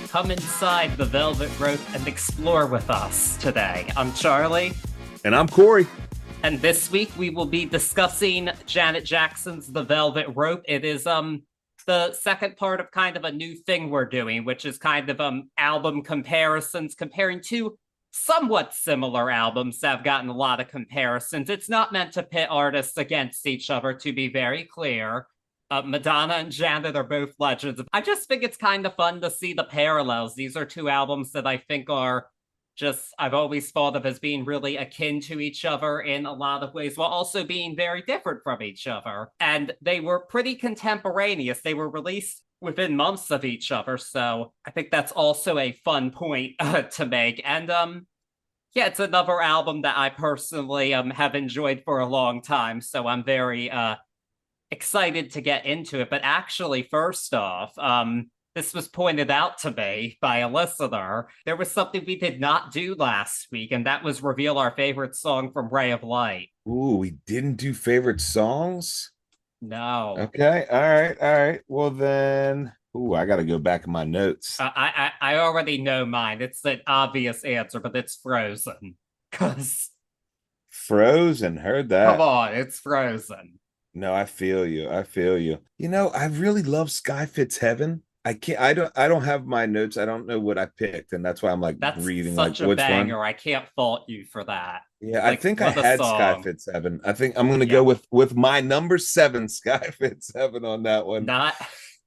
Come inside the velvet rope and explore with us today. I'm Charlie. And I'm Cory. And this week we will be discussing Janet Jackson's The Velvet Rope. It is the second part of kind of a new thing we're doing, which is kind of album comparisons, comparing two somewhat similar albums that have gotten a lot of comparisons. It's not meant to pit artists against each other, to be very clear. Madonna and Janet are both legends. I just think it's kind of fun to see the parallels. These are two albums that I think are just, I've always thought of as being really akin to each other in a lot of ways, while also being very different from each other. And they were pretty contemporaneous. They were released within months of each other. So I think that's also a fun point to make. And yeah, it's another album that I personally have enjoyed for a long time. So I'm very excited to get into it. But actually, first off, this was pointed out to me by a listener. There was something we did not do last week, and that was reveal our favorite song from Ray of Light. Ooh, we didn't do favorite songs? No. Okay, all right. Well then, I got to go back in my notes. I already know mine. It's an obvious answer, but it's Frozen. Because Frozen, heard that. Come on, it's Frozen. No, I feel you. I really love Sky Fits Heaven. I don't have my notes. I don't know what I picked, and that's why I'm like That's reading such like a which banger. one. I can't fault you for that. Yeah, I Like, think I what a had Sky song. Fits Heaven. I think I'm gonna go with my number 7, Sky Fits Heaven on that one. Not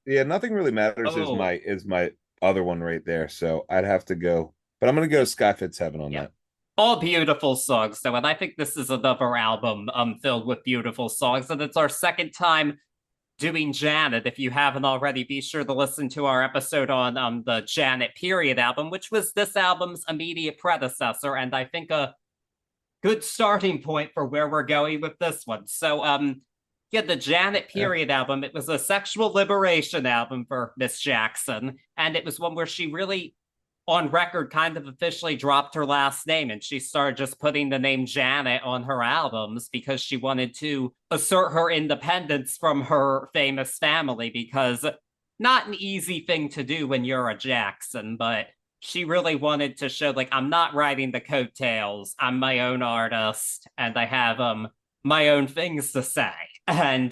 Yeah, Nothing Really Matters is oh my other one right there. So I'd have to go, but I'm gonna go Sky Fits Heaven on yeah. that. All beautiful songs, though, and I think this is another album filled with beautiful songs, and it's our second time doing Janet. If you haven't already, be sure to listen to our episode on the Janet Period album, which was this album's immediate predecessor, and I think a good starting point for where we're going with this one. So, yeah, the Janet Yeah. Period album, it was a sexual liberation album for Miss Jackson, and it was one where she really, on record, kind of officially dropped her last name, and she started just putting the name Janet on her albums because she wanted to assert her independence from her famous family, because not an easy thing to do when you're a Jackson, but she really wanted to show, like, I'm not riding the coattails. I'm my own artist, and I have my own things to say. And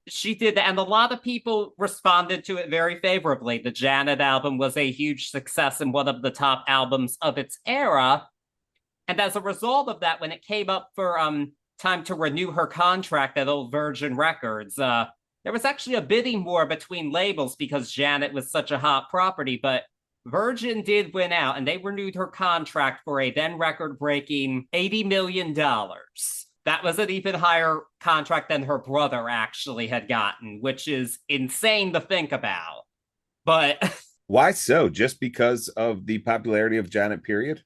she did that, and a lot of people responded to it very favorably. The Janet album was a huge success and one of the top albums of its era. And as a result of that, when it came up for time to renew her contract at old Virgin Records, there was actually a bidding war between labels because Janet was such a hot property. But Virgin did win out, and they renewed her contract for a then record-breaking $80 million. That was an even higher contract than her brother actually had gotten, which is insane to think about. But Why so? Just because of the popularity of Janet Period?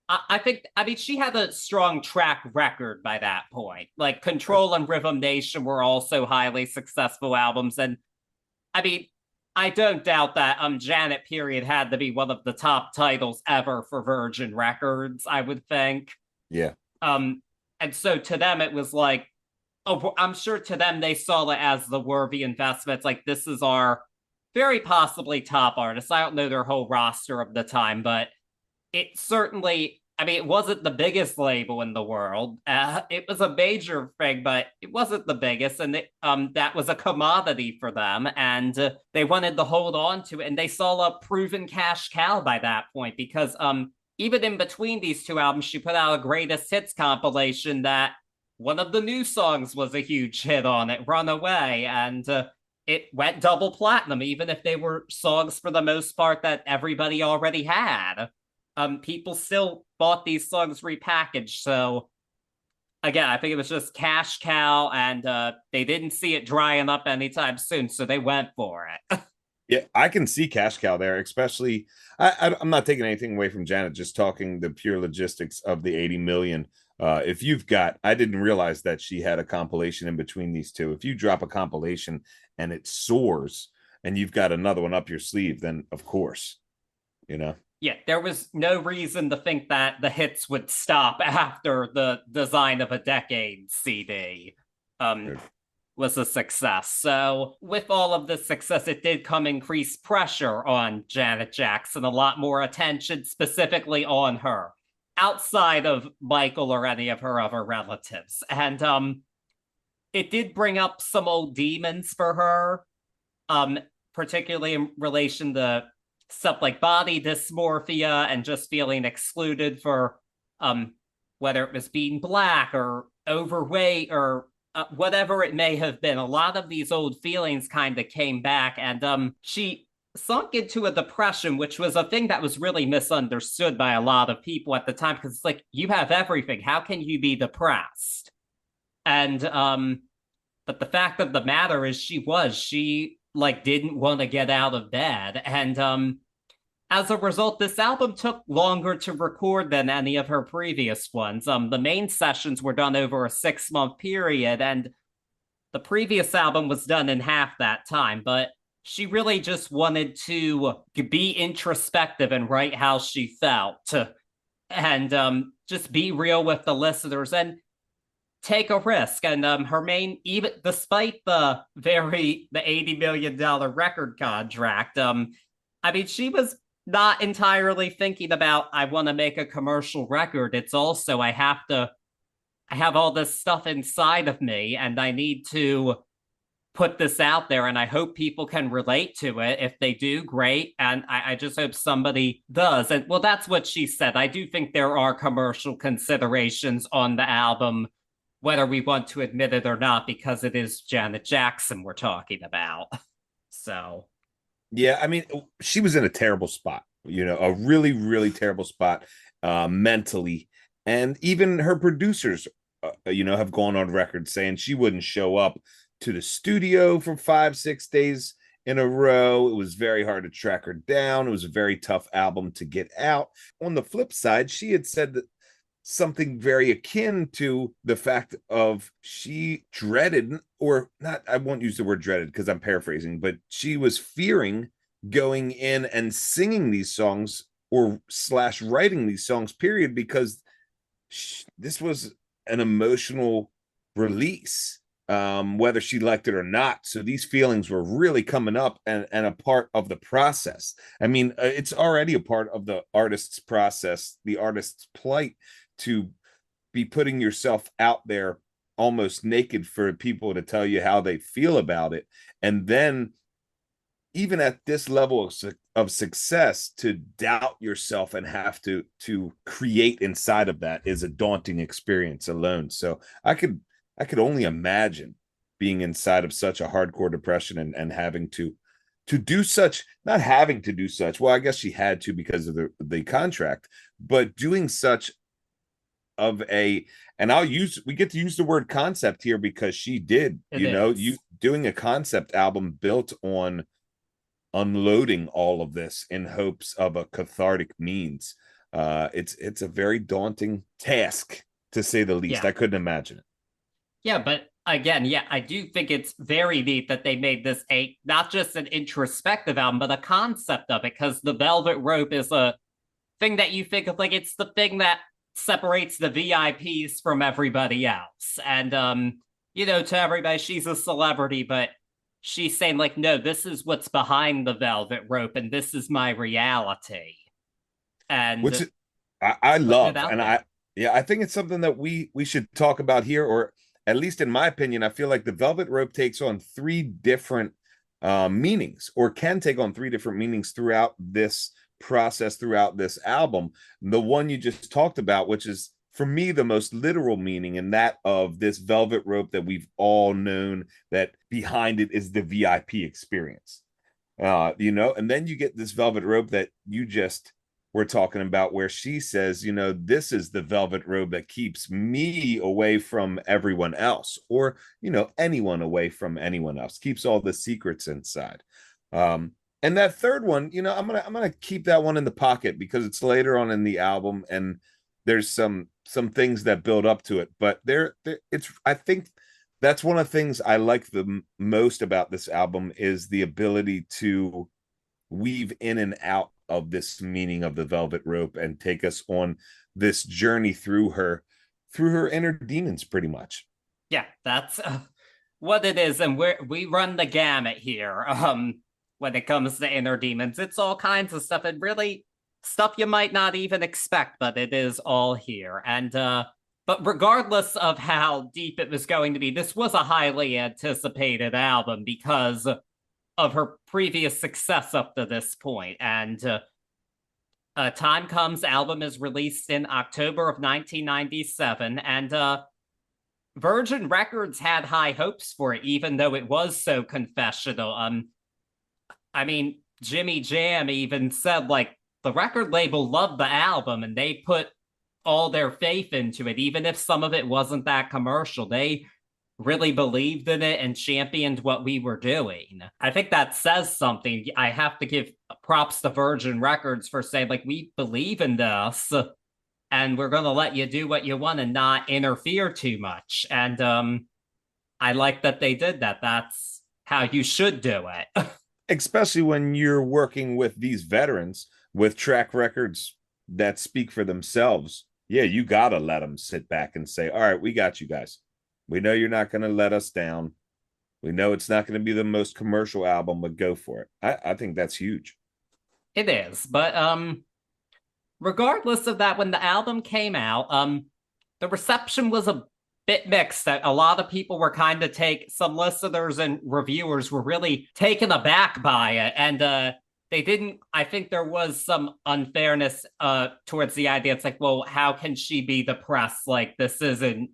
I think, I mean, she had a strong track record by that point. Like, Control and Rhythm Nation were also highly successful albums. And I mean, I don't doubt that Janet Period had to be one of the top titles ever for Virgin Records, I would think. Yeah. And so to them, it was like, oh, I'm sure to them, they saw it as the worthy investment. It's like, this is our very possibly top artist. I don't know their whole roster of the time, but it certainly, I mean, it wasn't the biggest label in the world. It was a major thing, but it wasn't the biggest. And that was a commodity for them. And they wanted to hold on to it. And they saw a proven cash cow by that point, because even in between these two albums, she put out a greatest hits compilation that one of the new songs was a huge hit on it, Runaway. And it went double platinum, even if they were songs for the most part that everybody already had. People still bought these songs repackaged. So again, I think it was just cash cow, and they didn't see it drying up anytime soon, so they went for it. Yeah, I can see cash cow there, especially. I'm not taking anything away from Janet, just talking the pure logistics of the 80 million. If you've got, I didn't realize that she had a compilation in between these two. If you drop a compilation and it soars, and you've got another one up your sleeve, then of course, you know. Yeah, there was no reason to think that the hits would stop after the Design of a Decade CD. Sure. was a success. So with all of this success, it did come increased pressure on Janet Jackson, a lot more attention specifically on her, outside of Michael or any of her other relatives. And it did bring up some old demons for her, particularly in relation to stuff like body dysmorphia and just feeling excluded for whether it was being black or overweight or whatever it may have been. A lot of these old feelings kind of came back, and she sunk into a depression, which was a thing that was really misunderstood by a lot of people at the time, because it's like, you have everything, how can you be depressed? And but the fact of the matter is she like didn't want to get out of bed. And as a result, this album took longer to record than any of her previous ones. The main sessions were done over a 6-month period, and the previous album was done in half that time. But she really just wanted to be introspective and write how she felt, and just be real with the listeners and take a risk. And her main, even despite the $80 million record contract, I mean, she was not entirely thinking about, I want to make a commercial record. It's also, I have all this stuff inside of me and I need to put this out there, and I hope people can relate to it. If they do, great. And I just hope somebody does. And well, that's what she said. I do think there are commercial considerations on the album, whether we want to admit it or not, because it is Janet Jackson we're talking about. So Yeah, I mean, she was in a terrible spot, a really, really terrible spot mentally. And even her producers, have gone on record saying she wouldn't show up to the studio for 5-6 days in a row. It was very hard to track her down. It was a very tough album to get out. On the flip side, she had said that something very akin to the fact of she dreaded, or not, I won't use the word dreaded because I'm paraphrasing, but she was fearing going in and singing these songs or / writing these songs, period, because this was an emotional release, whether she liked it or not. So these feelings were really coming up and a part of the process. I mean, it's already a part of the artist's process, the artist's plight, to be putting yourself out there almost naked for people to tell you how they feel about it. And then even at this level of success, to doubt yourself and have to create inside of that is a daunting experience alone. So I could only imagine being inside of such a hardcore depression and having to do such, not having to do such. Well, I guess she had to because of the contract, but doing such of a, and we get to use the word concept here because she did, you doing a concept album built on unloading all of this in hopes of a cathartic means. It's a very daunting task, to say the least. yeah. I couldn't imagine it. Yeah, but again, yeah, I do think it's very neat that they made this not just an introspective album, but a concept of it, because the Velvet Rope is a thing that you think of, like, it's the thing that separates the VIPs from everybody else. And to everybody, she's a celebrity, but she's saying, like, no, this is what's behind the Velvet Rope, and this is my reality. And which I love, and I think it's something that we should talk about here, or at least in my opinion. I feel like the Velvet Rope takes on 3 different meanings, or can take on 3 different meanings throughout this process, throughout this album. The one you just talked about, which is for me the most literal meaning, and that of this velvet rope that we've all known, that behind it is the VIP experience, and then you get this velvet rope that you just were talking about, where she says, this is the velvet rope that keeps me away from everyone else, or anyone away from anyone else, keeps all the secrets inside. And that third one, I'm gonna keep that one in the pocket because it's later on in the album, and there's some things that build up to it. But I think that's one of the things I like the most about this album, is the ability to weave in and out of this meaning of the velvet rope and take us on this journey through her inner demons, pretty much. Yeah, that's what it is, and we run the gamut here. When it comes to inner demons, it's all kinds of stuff, and really stuff you might not even expect, but it is all here. And but regardless of how deep it was going to be, this was a highly anticipated album because of her previous success up to this point. And Time Comes album is released in October of 1997, and Virgin Records had high hopes for it, even though it was so confessional. I mean, Jimmy Jam even said like the record label loved the album and they put all their faith into it, even if some of it wasn't that commercial. They really believed in it and championed what we were doing. I think that says something. I have to give props to Virgin Records for saying, like, we believe in this and we're going to let you do what you want and not interfere too much. And I like that they did that. That's how you should do it. Especially when you're working with these veterans with track records that speak for themselves. Yeah, you got to let them sit back and say, all right, we got you guys. We know you're not going to let us down. We know it's not going to be the most commercial album, but go for it. I think that's huge. It is. But regardless of that, when the album came out, the reception was a bit mixed. That a lot of people were kind of some listeners and reviewers were really taken aback by it. And they didn't, I think there was some unfairness towards the idea. It's like, well, how can she be the press? Like, this isn't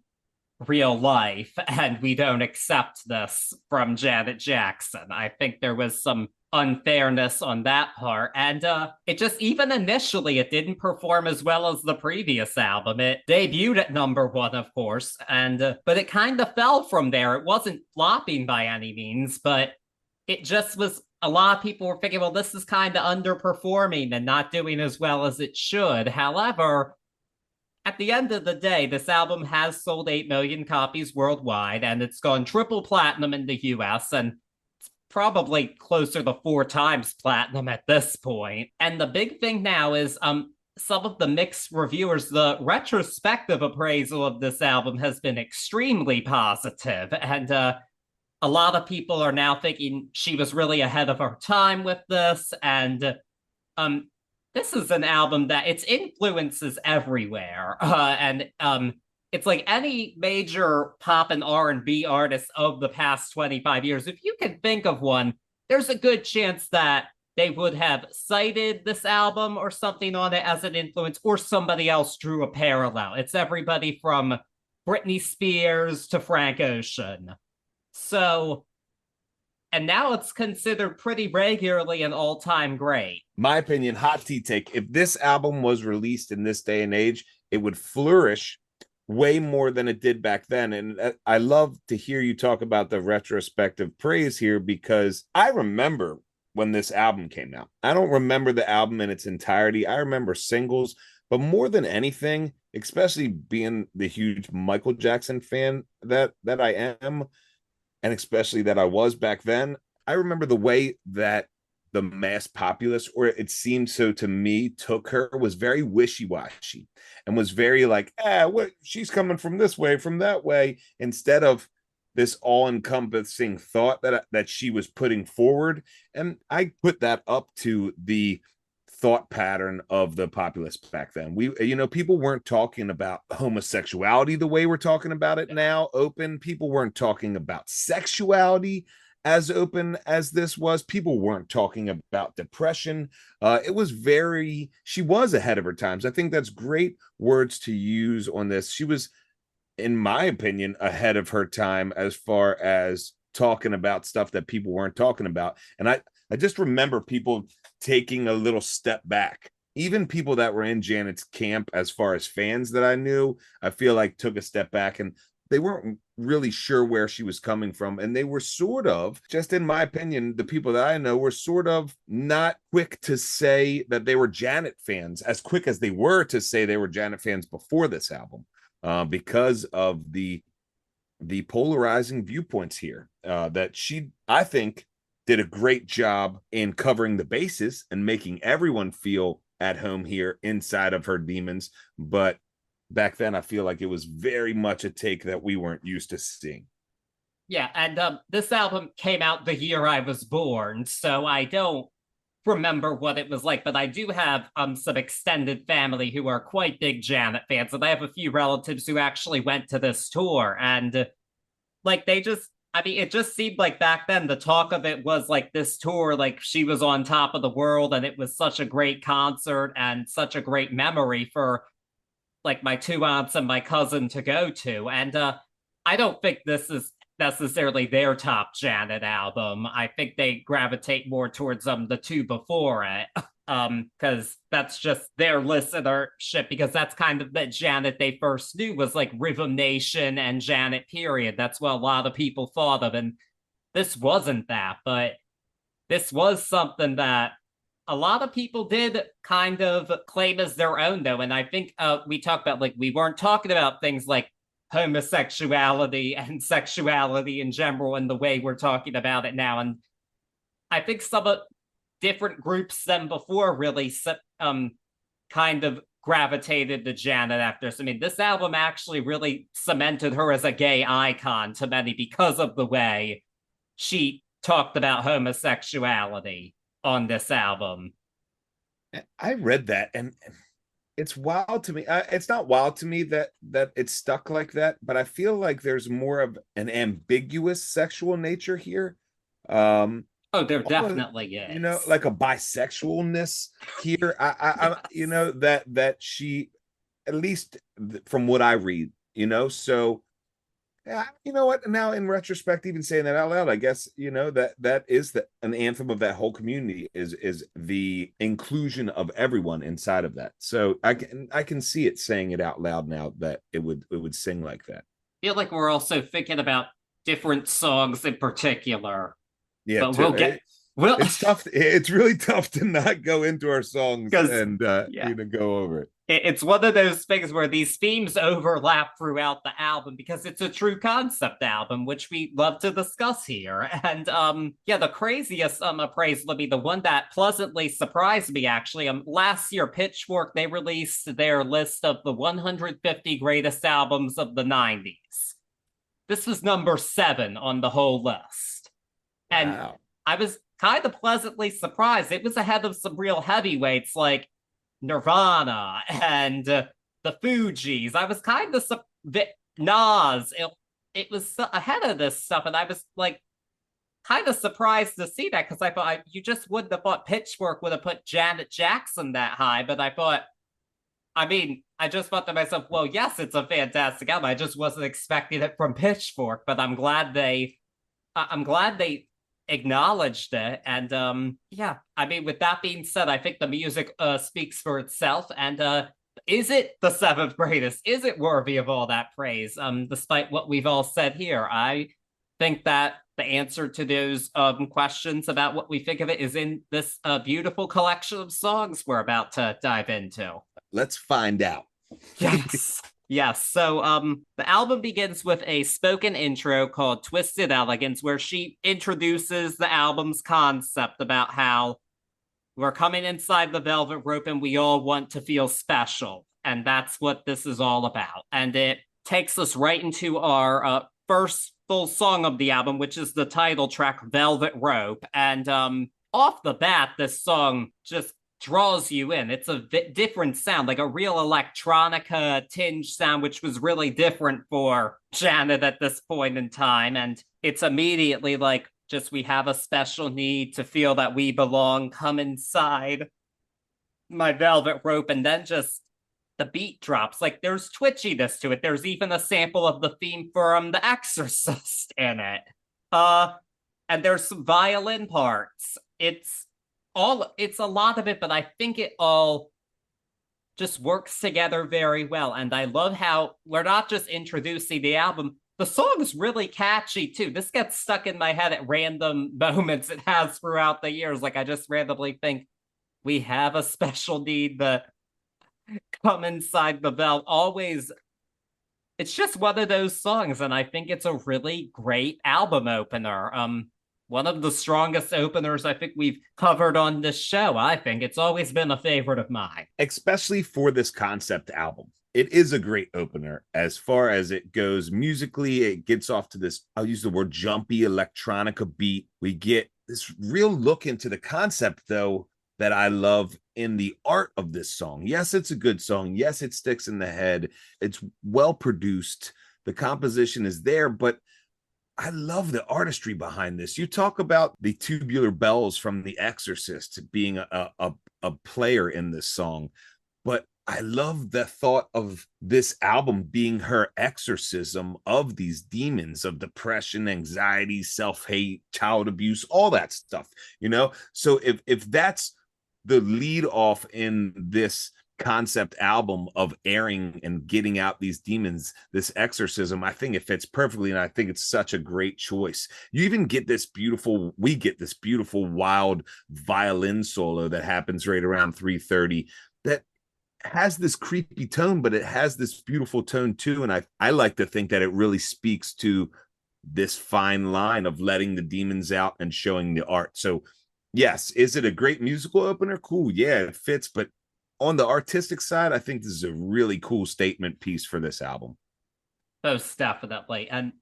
real life and we don't accept this from Janet Jackson. I think there was some unfairness on that part, and it just, even initially, it didn't perform as well as the previous album. It debuted at #1, of course, and but it kind of fell from there. It wasn't flopping by any means, but it just was, a lot of people were thinking, well, this is kind of underperforming and not doing as well as it should. However, at the end of the day, this album has sold 8 million copies worldwide, and it's gone triple platinum in the US, and it's probably closer to 4 times platinum at this point. And the big thing now is some of the mixed reviewers, the retrospective appraisal of this album has been extremely positive, and a lot of people are now thinking she was really ahead of her time with this, and this is an album that its influences everywhere, and it's like any major pop and R&B artist of the past 25 years. If you can think of one, there's a good chance that they would have cited this album or something on it as an influence, or somebody else drew a parallel. It's everybody from Britney Spears to Frank Ocean. So, and now it's considered pretty regularly an all-time great. My opinion, hot tea take, if this album was released in this day and age, it would flourish way more than it did back then. And I love to hear you talk about the retrospective praise here, because I remember when this album came out. I don't remember the album in its entirety. I remember singles, but more than anything, especially being the huge Michael Jackson fan that I am, and especially that I was back then, I remember the way that the mass populace, or it seemed so to me, took her, was very wishy-washy and was very like, what, she's coming from this way, from that way, instead of this all-encompassing thought that she was putting forward. And I put that up to the thought pattern of the populace back then. People weren't talking about homosexuality the way we're talking about it now, open. People weren't talking about sexuality as open as this was. People weren't talking about depression. She was ahead of her times. I think that's great words to use on this. She was, in my opinion, ahead of her time as far as talking about stuff that people weren't talking about. And I just remember people taking a little step back. Even people that were in Janet's camp, as far as fans that I knew, I feel like took a step back, and they weren't really sure where she was coming from. And they were sort of, just in my opinion, the people that I know were sort of not quick to say that they were Janet fans, as quick as they were to say they were Janet fans before this album, because of the polarizing viewpoints here, that she, I think, did a great job in covering the bases and making everyone feel at home here inside of her demons. But back then, I feel like it was very much a take that we weren't used to seeing. Yeah, and this album came out the year I was born, so I don't remember what it was like, but I do have some extended family who are quite big Janet fans, and I have a few relatives who actually went to this tour, and like they just I mean, it just seemed like back then the talk of it was like this tour, like she was on top of the world, and it was such a great concert and such a great memory for like my two aunts and my cousin to go to. And I don't think this is necessarily their top Janet album. I think they gravitate more towards the two before it. Because that's just their listenership, because that's kind of the Janet they first knew was like Rhythm Nation and Janet period. That's what a lot of people thought of. And this wasn't that, but this was something that a lot of people did kind of claim as their own, though. And I think we talked about, like, we weren't talking about things like homosexuality and sexuality in general in the way we're talking about it now. And I think some of different groups than before really kind of gravitated to Janet after this. I mean, this album actually really cemented her as a gay icon to many because of the way she talked about homosexuality on this album. I read that, and it's wild to me. It's not wild to me that it's stuck like that, but I feel like there's more of an ambiguous sexual nature here. Oh, there definitely is. You know, like a bisexualness here. I you know, that she, at least from what I read, you know, so yeah, you know what? Now in retrospect, even saying that out loud, I guess, you know, that is an anthem of that whole community, is the inclusion of everyone inside of that. So I can see it saying it out loud now, that it would sing like that. I feel like we're also thinking about different songs in particular. Yeah, but it's tough. It's really tough to not go into our songs and yeah, you know, go over it. It's one of those things where these themes overlap throughout the album because it's a true concept album, which we love to discuss here. And yeah, the craziest appraisal would be the one that pleasantly surprised me, actually. Last year, Pitchfork, they released their list of the 150 greatest albums of the 90s. This was number 7 on the whole list. And wow. I was kind of pleasantly surprised. It was ahead of some real heavyweights like Nirvana and the Fugees. I was kind of Nas. It was ahead of this stuff, and I was like kind of surprised to see that, because I thought you just wouldn't have thought Pitchfork would have put Janet Jackson that high. But I thought, I mean, I just thought to myself, well, yes, it's a fantastic album. I just wasn't expecting it from Pitchfork, but I'm glad they acknowledged it. And yeah, I mean, with that being said, I think the music speaks for itself. And is it the 7th greatest? Is it worthy of all that praise? Despite what we've all said here, I think that the answer to those questions about what we think of it is in this beautiful collection of songs we're about to dive into. Let's find out. Yes. Yes. So the album begins with a spoken intro called Twisted Elegance, where she introduces the album's concept about how we're coming inside the velvet rope and we all want to feel special. And that's what this is all about. And it takes us right into our first full song of the album, which is the title track, Velvet Rope. And off the bat, this song just draws you in. It's a different sound, like a real electronica tinge sound, which was really different for Janet at this point in time. And it's immediately like, just we have a special need to feel that we belong. Come inside my velvet rope. And then just the beat drops. Like, there's twitchiness to it. There's even a sample of the theme for The Exorcist in it. And there's some violin parts. It's a lot of it, but I think it all just works together very well. And I love how we're not just introducing the album. The song is really catchy too. This gets stuck in my head at random moments. It has throughout the years. Like, I just randomly think, we have a special need to come inside the bell. Always, it's just one of those songs, and I think it's a really great album opener. One of the strongest openers I think we've covered on this show. I think it's always been a favorite of mine. Especially for this concept album. It is a great opener as far as it goes musically. It gets off to this, I'll use the word jumpy electronica beat. We get this real look into the concept, though, that I love in the art of this song. Yes, it's a good song. Yes, it sticks in the head. It's well produced. The composition is there, but I love the artistry behind this. You talk about the tubular bells from The Exorcist being a player in this song, but I love the thought of this album being her exorcism of these demons of depression, anxiety, self-hate, child abuse, all that stuff, you know? So if that's the lead off in this concept album of airing and getting out these demons, this exorcism, I think it fits perfectly, and I think it's such a great choice. You even get this beautiful, we get this beautiful wild violin solo that happens right around 3:30 that has this creepy tone, but it has this beautiful tone too. And I like to think that it really speaks to this fine line of letting the demons out and showing the art. So yes, is it a great musical opener? Cool. Yeah, it fits. But on the artistic side, I think this is a really cool statement piece for this album. Most definitely. And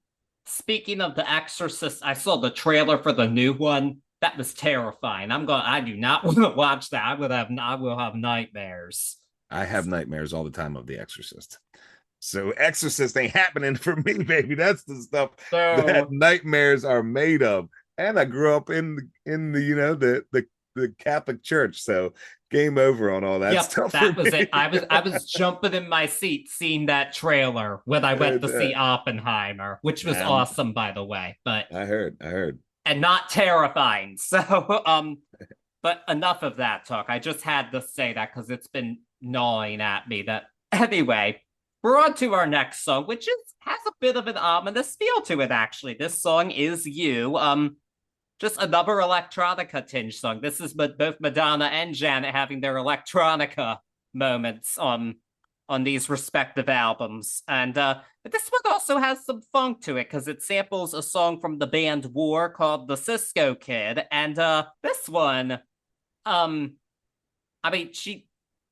speaking of The Exorcist, I saw the trailer for the new one. That was terrifying. I do not want to watch that. I will have nightmares. I have nightmares all the time of The Exorcist. So Exorcist ain't happening for me, baby. That's the stuff that nightmares are made of. And I grew up in the the Catholic Church, so game over on all that stuff. That was it. I was jumping in my seat seeing that trailer when I went to see Oppenheimer, which was awesome, by the way. But I heard, and not terrifying. So but enough of that talk. I just had to say that because it's been gnawing at me. That anyway, we're on to our next song, which has a bit of an ominous feel to it. Actually, this song is You. Just another electronica tinge song. This is both Madonna and Janet having their electronica moments on these respective albums. And but this one also has some funk to it because it samples a song from the band War called The Cisco Kid. And this one,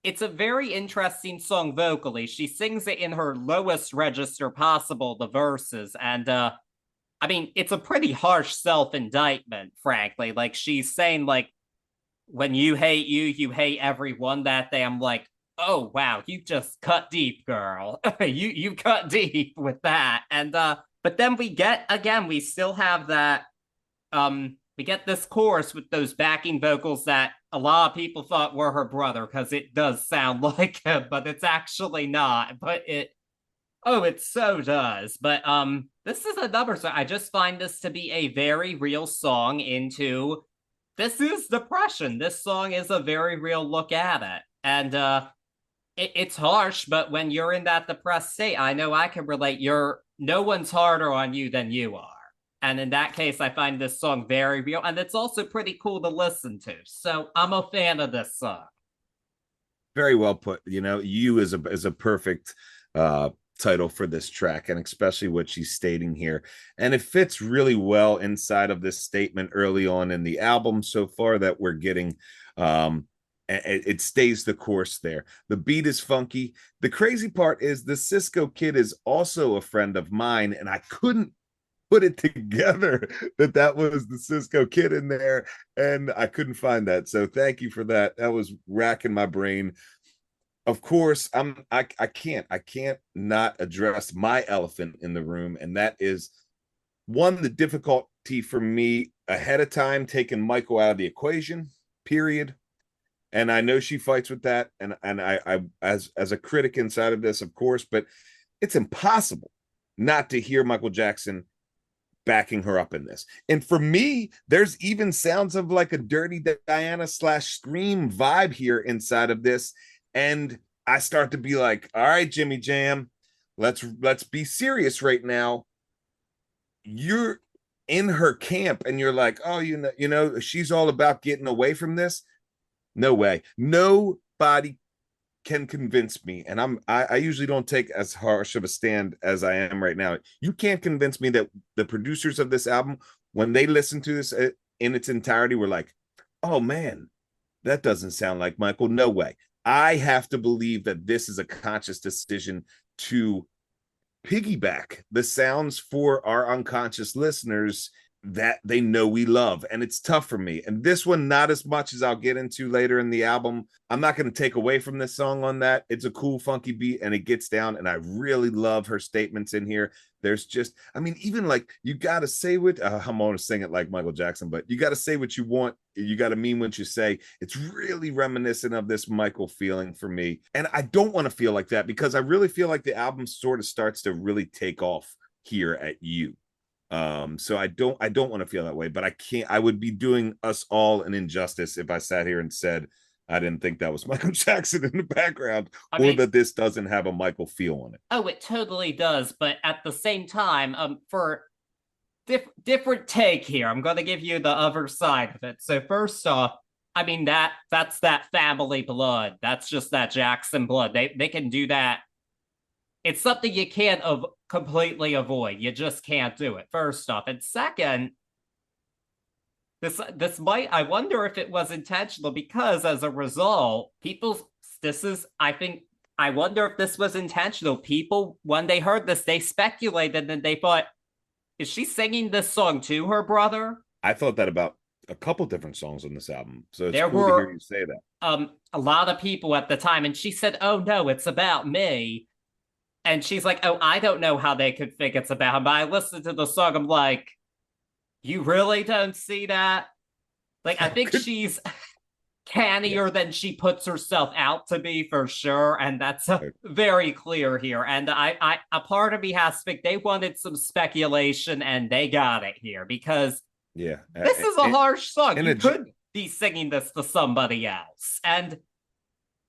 it's a very interesting song vocally. She sings it in her lowest register possible, the verses, and it's a pretty harsh self-indictment, frankly. Like, she's saying, like, when you hate you hate everyone that day. I'm like, oh, wow, you just cut deep, girl. you cut deep with that. And, but then we still have that, we get this chorus with those backing vocals that a lot of people thought were her brother, because it does sound like him, but it's actually not. But it so does. But this is another song. I just find this to be a very real song into this is depression. This song is a very real look at it. And it's harsh, but when you're in that depressed state, I know I can relate. No one's harder on you than you are. And in that case, I find this song very real. And it's also pretty cool to listen to. So I'm a fan of this song. Very well put. You is a perfect title for this track, and especially what she's stating here. And it fits really well inside of this statement early on in the album so far that we're getting. It stays the course there. The beat is funky. The crazy part is the Cisco Kid is also a friend of mine, and I couldn't put it together that was the Cisco Kid in there, and I couldn't find that. So thank you for that. That was racking my brain. Of course, I can't not address my elephant in the room, and that is the difficulty for me ahead of time taking Michael out of the equation, period. And I know she fights with that, and I as a critic inside of this, of course, but it's impossible not to hear Michael Jackson backing her up in this. And for me, there's even sounds of like a Dirty Diana / Scream vibe here inside of this. And I start to be like, all right, Jimmy Jam, let's be serious right now. You're in her camp and you're like, oh, she's all about getting away from this. No way. Nobody can convince me, and I usually don't take as harsh of a stand as I am right now. You can't convince me that the producers of this album, when they listened to this in its entirety, were like, oh man, that doesn't sound like Michael. No way. I have to believe that this is a conscious decision to piggyback the sounds for our unconscious listeners that they know we love. And it's tough for me. And this one, not as much as I'll get into later in the album. I'm not going to take away from this song on that. It's a cool, funky beat and it gets down. And I really love her statements in here. There's just, I mean, even like, you got to say what, I'm going to sing it like Michael Jackson, but you got to say what you want. You got to mean what you say. It's really reminiscent of this Michael feeling for me. And I don't want to feel like that because I really feel like the album sort of starts to really take off here at You. So I don't want to feel that way, but I would be doing us all an injustice if I sat here and said I didn't think that was Michael Jackson in the background, that this doesn't have a Michael feel on it. Oh, it totally does, but at the same time, for different take here, I'm going to give you the other side of it. So first off, I mean, that's that family blood. That's just that Jackson blood. They can do that. It's something you can't completely avoid. You just can't do it, first off. And second, this might, I wonder if it was intentional, because as a result, I wonder if this was intentional. People, when they heard this, they speculated and they thought, is she singing this song to her brother? I thought that about a couple different songs on this album. So it's cool to hear you say that. A lot of people at the time, and she said, oh no, it's about me. And she's like, oh, I don't know how they could think it's about him. But I listened to the song, I'm like, you really don't see that? Like, I think she's cannier than she puts herself out to be, for sure. And that's very clear here. And a part of me has to think they wanted some speculation and they got it here, because this is a harsh song. You could be singing this to somebody else. And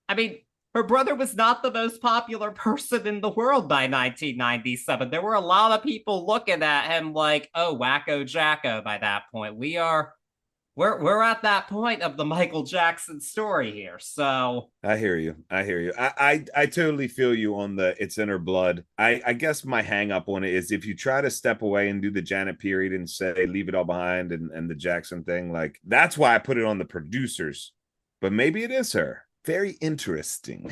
I mean, her brother was not the most popular person in the world by 1997. There were a lot of people looking at him like, oh, wacko Jacko by that point. We're at that point of the Michael Jackson story here. So I hear you. I totally feel you on the it's in her blood. I guess my hang up on it is if you try to step away and do the Janet period and say leave it all behind and the Jackson thing, like that's why I put it on the producers. But maybe it is her. Very interesting.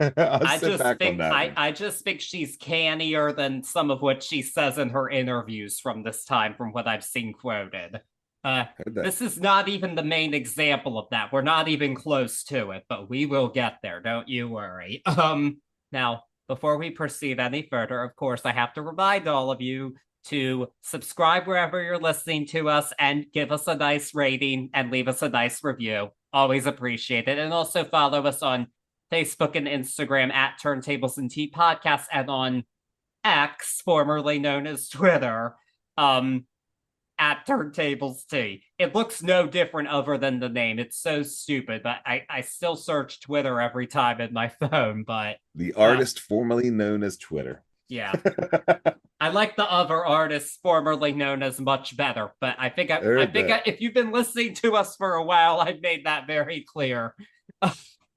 I just think she's cannier than some of what she says in her interviews from this time, from what I've seen quoted. This is not even the main example of that. We're not even close to it, but we will get there. Don't you worry. Now, before we proceed any further, of course, I have to remind all of you to subscribe wherever you're listening to us and give us a nice rating and leave us a nice review. Always appreciate it. And also follow us on Facebook and Instagram at Turntables and Tea Podcast, and on X, formerly known as Twitter, at Turntables Tea. It looks no different other than the name. It's so stupid, but I still search Twitter every time in my phone. But the artist formerly known as Twitter. Yeah. I like the other artists formerly known as much better, but I think if you've been listening to us for a while, I've made that very clear.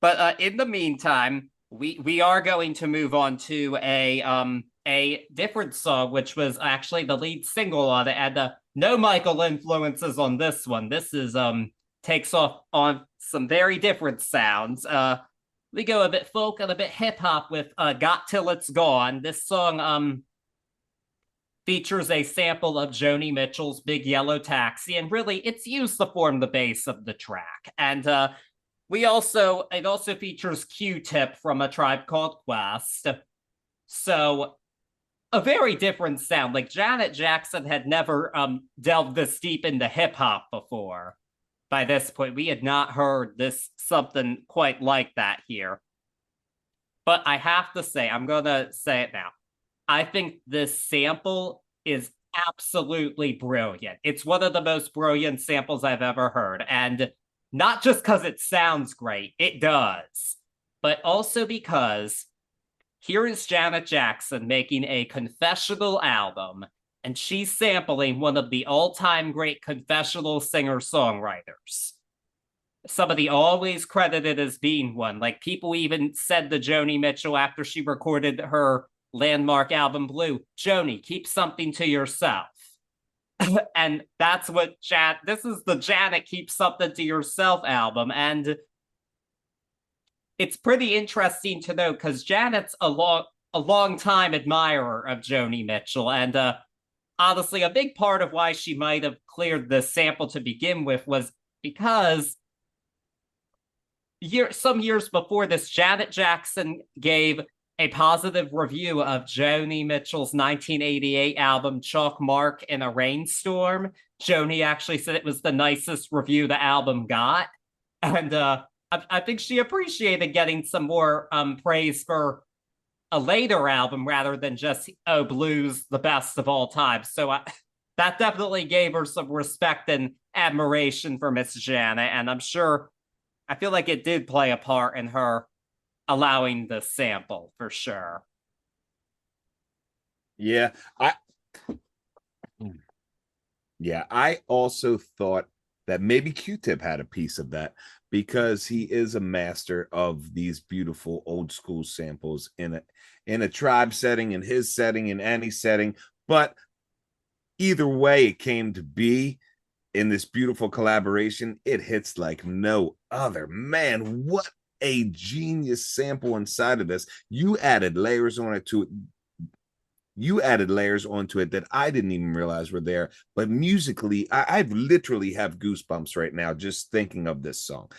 But in the meantime, we are going to move on to a different song, which was actually the lead single on it, and no Michael influences on this one. This is takes off on some very different sounds. We go a bit folk and a bit hip hop with Got Till It's Gone. This song features a sample of Joni Mitchell's Big Yellow Taxi, and really it's used to form the base of the track. And it also features Q-Tip from A Tribe Called Quest. So a very different sound. Like, Janet Jackson had never delved this deep into hip hop before. By this point, we had not heard something quite like that here. But I have to say, I'm going to say it now, I think this sample is absolutely brilliant. It's one of the most brilliant samples I've ever heard. And not just because it sounds great, it does, but also because here is Janet Jackson making a confessional album, and she's sampling one of the all-time great confessional singer-songwriters. Somebody always credited as being one. Like, people even said to Joni Mitchell after she recorded her landmark album Blue, Joni, keep something to yourself. And that's what this is the Janet Keep Something to Yourself album. And it's pretty interesting to know because Janet's a long time admirer of Joni Mitchell, and honestly, a big part of why she might have cleared the sample to begin with was because some years before this, Janet Jackson gave a positive review of Joni Mitchell's 1988 album Chalk Mark in a Rainstorm. Joni actually said it was the nicest review the album got. And I think she appreciated getting some more praise for a later album rather than just, oh, blues, the best of all time. So that definitely gave her some respect and admiration for Miss Janet. And I'm sure, I feel like it did play a part in her allowing the sample for sure. Yeah, I also thought that maybe Q-Tip had a piece of that because he is a master of these beautiful old school samples in a tribe setting, in his setting, in any setting. But either way it came to be in this beautiful collaboration, it hits like no other. Man, what a genius sample inside of this. You added layers onto it that I didn't even realize were there. But musically, I've literally have goosebumps right now just thinking of this song.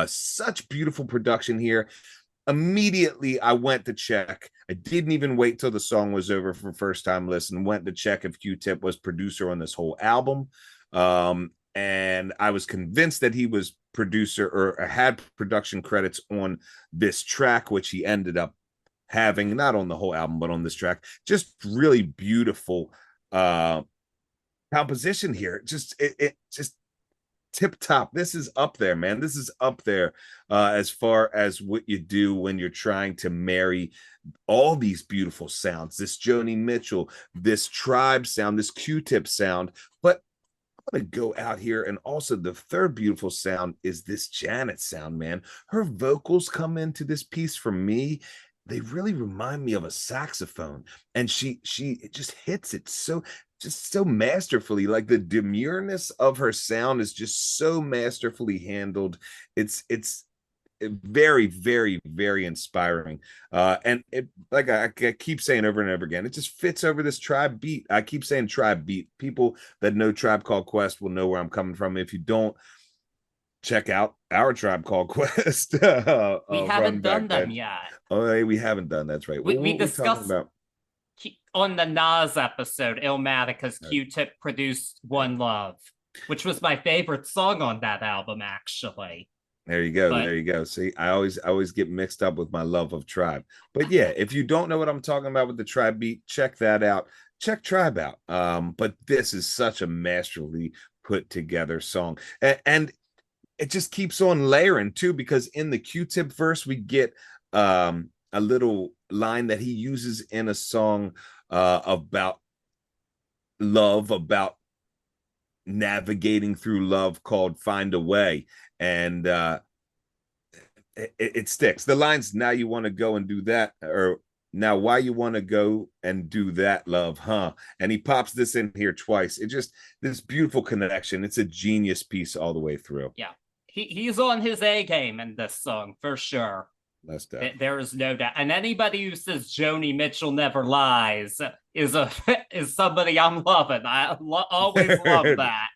Such beautiful production here. Immediately, I went to check. I didn't even wait till the song was over for first time listen. Went to check if Q-Tip was producer on this whole album. And I was convinced that he was producer or had production credits on this track, which he ended up having, not on the whole album, but on this track. Just really beautiful composition here. It just tip top. This is up there, man. This is up there as far as what you do when you're trying to marry all these beautiful sounds. This Joni Mitchell, this Tribe sound, this Q-Tip sound. But I'm going to go out here, and also the third beautiful sound is this Janet sound, man. Her vocals come into this piece for me. They really remind me of a saxophone, and she just hits it so masterfully. Like the demureness of her sound is just so masterfully handled. It's very, very, very inspiring. And it, like I keep saying over and over again, it just fits over this Tribe beat. I keep saying Tribe beat. People that know Tribe Called Quest will know where I'm coming from. If you don't, check out our Tribe Called Quest. We haven't done them yet. Oh, we haven't done. That's right. We what discussed about? On the Nas episode, Illmatica's Q-Tip produced One Love, which was my favorite song on that album, actually. There you go. There you go. See, I always get mixed up with my love of Tribe. But yeah, if you don't know what I'm talking about with the Tribe beat, check that out. Check Tribe out. But this is such a masterfully put together song. And it just keeps on layering too, because in the Q-Tip verse, we get a little line that he uses in a song about love, about navigating through love, called Find a Way. And it sticks. The lines, now you want to go and do that, or now why you want to go and do that, love, huh? And he pops this in here twice. It just, this beautiful connection. It's a genius piece all the way through. Yeah, he's on his A game in this song for sure. That's that. There is no doubt. And anybody who says Joni Mitchell never lies is somebody I'm loving. I always love that.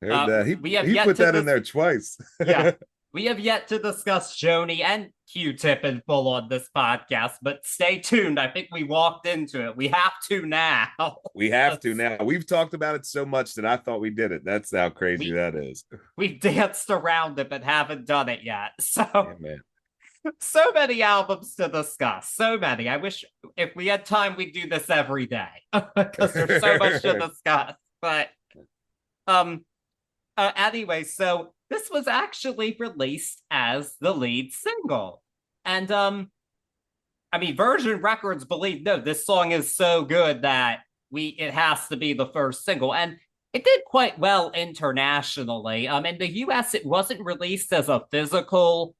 He put that in there twice. Yeah, we have yet to discuss Joni and Q-Tip in full on this podcast, but stay tuned. I think we walked into it. We have to now. We have to now. We've talked about it so much that I thought we did it. That's how crazy that is. We've danced around it, but haven't done it yet. So, yeah, man. So many albums to discuss. So many. I wish if we had time, we'd do this every day because there's so much to discuss. But anyway, so this was actually released as the lead single. And I mean, Virgin Records believed, no, this song is so good that it has to be the first single. And it did quite well internationally. In the US, it wasn't released as a physical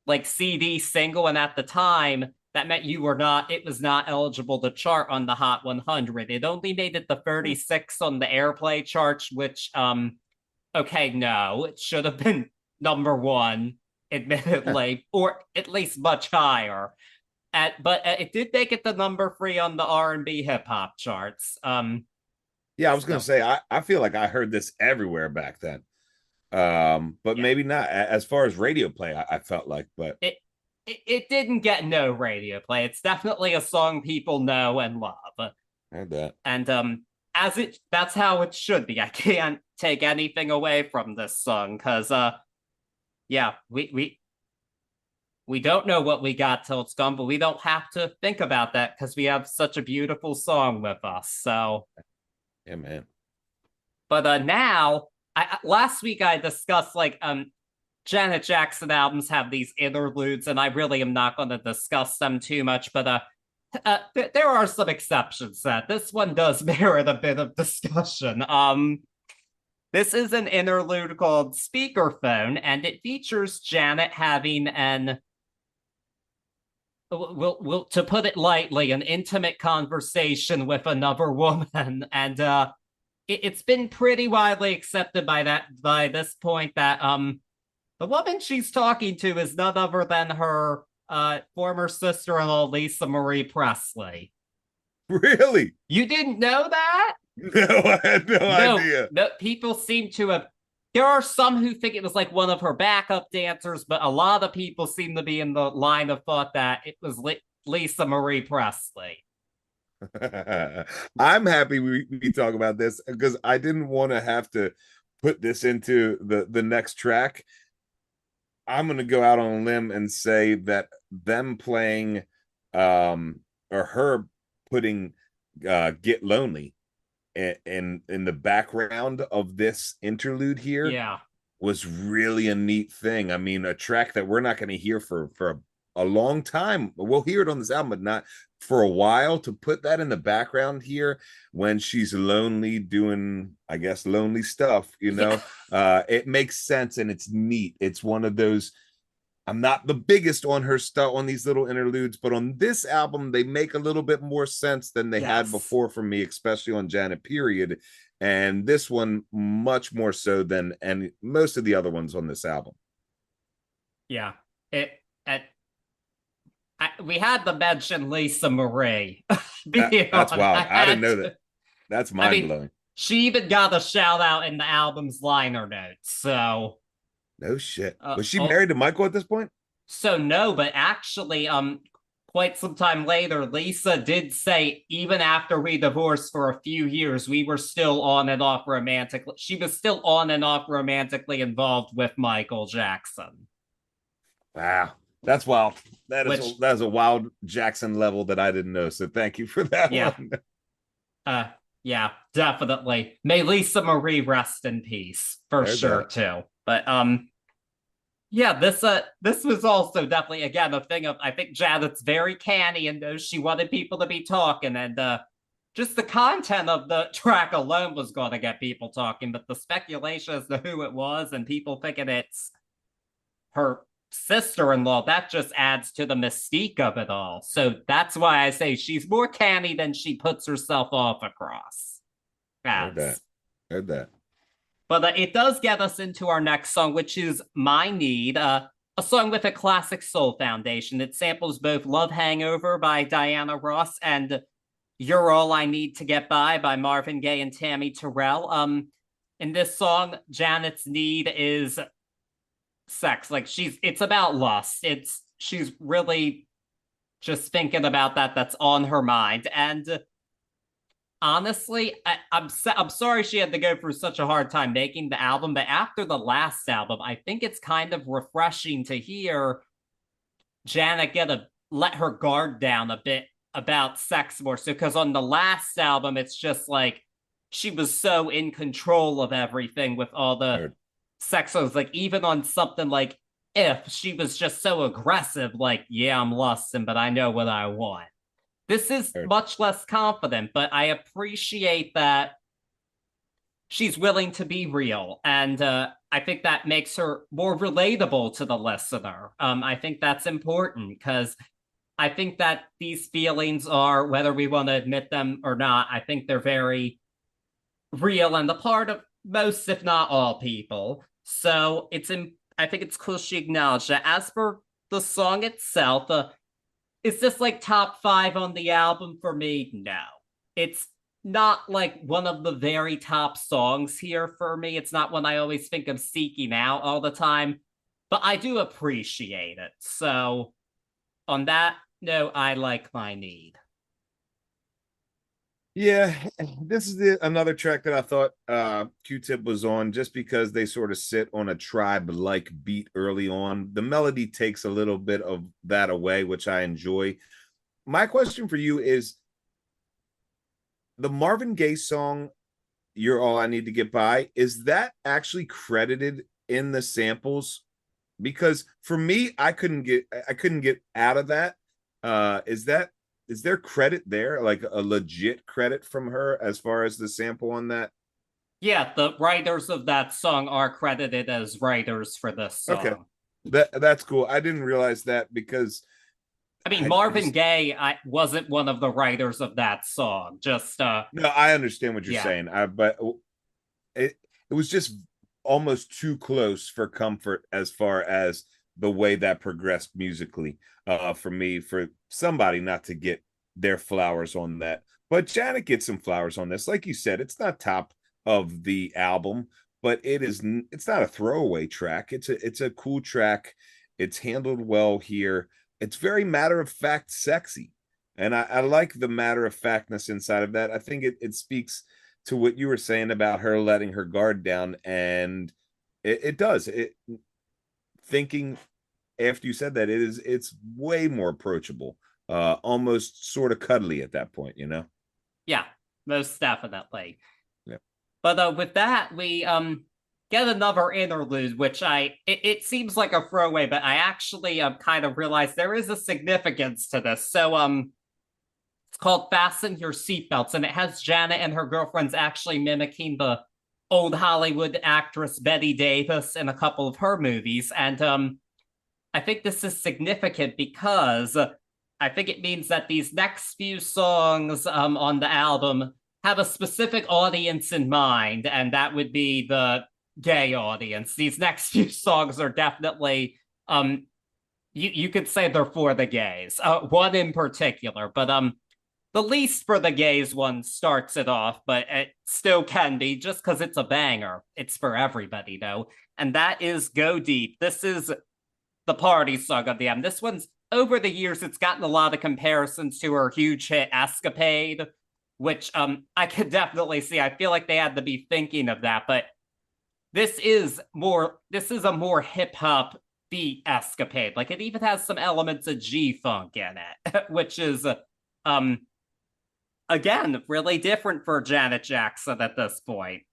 like CD single, and at the time that meant it was not eligible to chart on the Hot 100. It only made it the 36 on the airplay charts, which okay, no, it should have been number one. admittedly, or at least much higher. But it did make it the number 3 on the R&B hip hop charts. Yeah, I was gonna So, say I feel like I heard this everywhere back then. But yeah, maybe not as far as radio play, I felt like, but it didn't get no radio play. It's definitely a song people know and love. I heard that. And that's how it should be. I can't take anything away from this song because yeah, we don't know what we got till it's gone, but we don't have to think about that because we have such a beautiful song with us. So Yeah, man. but now last week I discussed like Janet Jackson albums have these interludes, and I really am not going to discuss them too much, but there are some exceptions that this one does merit a bit of discussion. This is an interlude called Speakerphone, and it features Janet having an to put it lightly, an intimate conversation with another woman, and it's been pretty widely accepted by this point that the woman she's talking to is none other than her former sister-in-law, Lisa Marie Presley. Really? You didn't know that? No, I had no idea. No, people seem to have. There are some who think it was like one of her backup dancers, but a lot of people seem to be in the line of thought that it was Lisa Marie Presley. I'm happy we talk about this because I didn't want to have to put this into the next track. I'm going to go out on a limb and say that them playing or her putting Get Lonely in the background of this interlude here, yeah, was really a neat thing. I mean, a track that we're not going to hear for a long time. We'll hear it on this album, but not for a while. To put that in the background here when she's lonely doing, I guess, lonely stuff, it makes sense and it's neat. It's one of those. I'm not the biggest on her stuff on these little interludes, but on this album, they make a little bit more sense than they had before for me, especially on Janet Period. And this one much more so than most of the other ones on this album. Yeah. We had to mention Lisa Marie. That's wild. I didn't know that. That's mind-blowing. She even got a shout out in the album's liner notes. So no shit. Was she married to Michael at this point? So no, but actually, quite some time later, Lisa did say even after we divorced for a few years, we were still on and off romantically. She was still on and off romantically involved with Michael Jackson. Wow. That's wild. That's a wild Jackson level that I didn't know. So thank you for that one. Yeah, definitely. May Lisa Marie rest in peace for sure too. But yeah, this was also definitely again a thing of, I think Janet's very canny and knows she wanted people to be talking, and just the content of the track alone was going to get people talking, but the speculation as to who it was and people thinking it's her sister-in-law, that just adds to the mystique of it all. So that's why I say she's more canny than she puts herself off across. Heard that. But it does get us into our next song, which is My Need, a song with a classic soul foundation. It samples both Love Hangover by Diana Ross and You're All I Need to Get By Marvin Gaye and Tammy Terrell. In this song, Janet's need is sex. Like it's about lust. She's really just thinking about that's on her mind. And honestly, I'm sorry she had to go through such a hard time making the album, but after the last album, I think it's kind of refreshing to hear Janet let her guard down a bit about sex more. So, because on the last album, it's just like she was so in control of everything with all the sex. So it's like, even on something like If, she was just so aggressive, like, yeah, I'm lusting, but I know what I want. This is much less confident, but I appreciate that she's willing to be real. And I think that makes her more relatable to the listener. I think that's important because I think that these feelings are, whether we want to admit them or not, I think they're very real and the part of most, if not all, people. So I think it's cool she acknowledged that. As for the song itself, is this like top five on the album for me? No. It's not like one of the very top songs here for me. It's not one I always think of seeking out all the time, but I do appreciate it. So on that note, I like my need. Yeah, this is another track that I thought Q-Tip was on just because they sort of sit on a tribe-like beat early on. The melody takes a little bit of that away, which I enjoy. My question for you is the Marvin Gaye song, You're All I Need to Get By, is that actually credited in the samples? Because for me, I couldn't get out of that. Is there credit there, like a legit credit from her as far as the sample on that? Yeah, the writers of that song are credited as writers for this Okay, song. that's cool. I didn't realize that because I mean, I Marvin just Gaye wasn't one of the writers of that song. Just no, I understand what you're yeah, saying. But it was just almost too close for comfort as far as the way that progressed musically. For me, for somebody not to get their flowers on that, but Janet gets some flowers on this. Like you said, it's not top of the album, but it's not a throwaway track. It's a cool track. It's handled well here. It's very matter of fact sexy, and I like the matter of factness inside of that. I think it speaks to what you were saying about her letting her guard down, and it does it. Thinking after you said that, it's way more approachable, almost sort of cuddly at that point, you know. yeah, most definitely. Yeah. But with that, we get another interlude, which it seems like a throwaway, but I actually kind of realized there is a significance to this. So it's called Fasten Your Seatbelts, and it has Janet and her girlfriends actually mimicking the old Hollywood actress Betty Davis in a couple of her movies. And I think this is significant because I think it means that these next few songs on the album have a specific audience in mind, and that would be the gay audience. These next few songs are definitely you could say they're for the gays. One in particular, but the least for the gays one starts it off, but it still can be just because it's a banger. It's for everybody though, and that is Go Deep. This is the party song of the album. This one's over the years, it's gotten a lot of comparisons to her huge hit Escapade, which I could definitely see. I feel like they had to be thinking of that, but this is a more hip hop beat Escapade. Like it even has some elements of G Funk in it, which is um again really different for Janet Jackson at this point.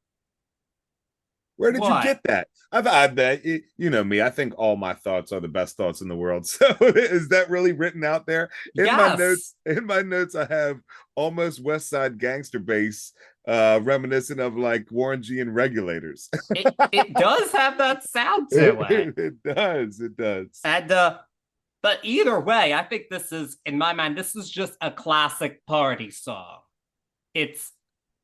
Where did you What? get that? I bet you know me. I think all my thoughts are the best thoughts in the world. So is that really written out there in my notes? Yes, In my notes, I have almost West Side Gangster bass, reminiscent of like Warren G and Regulators. it does have that sound to it. It does. It does. And but either way, I think this is, in my mind, this is just a classic party song. It's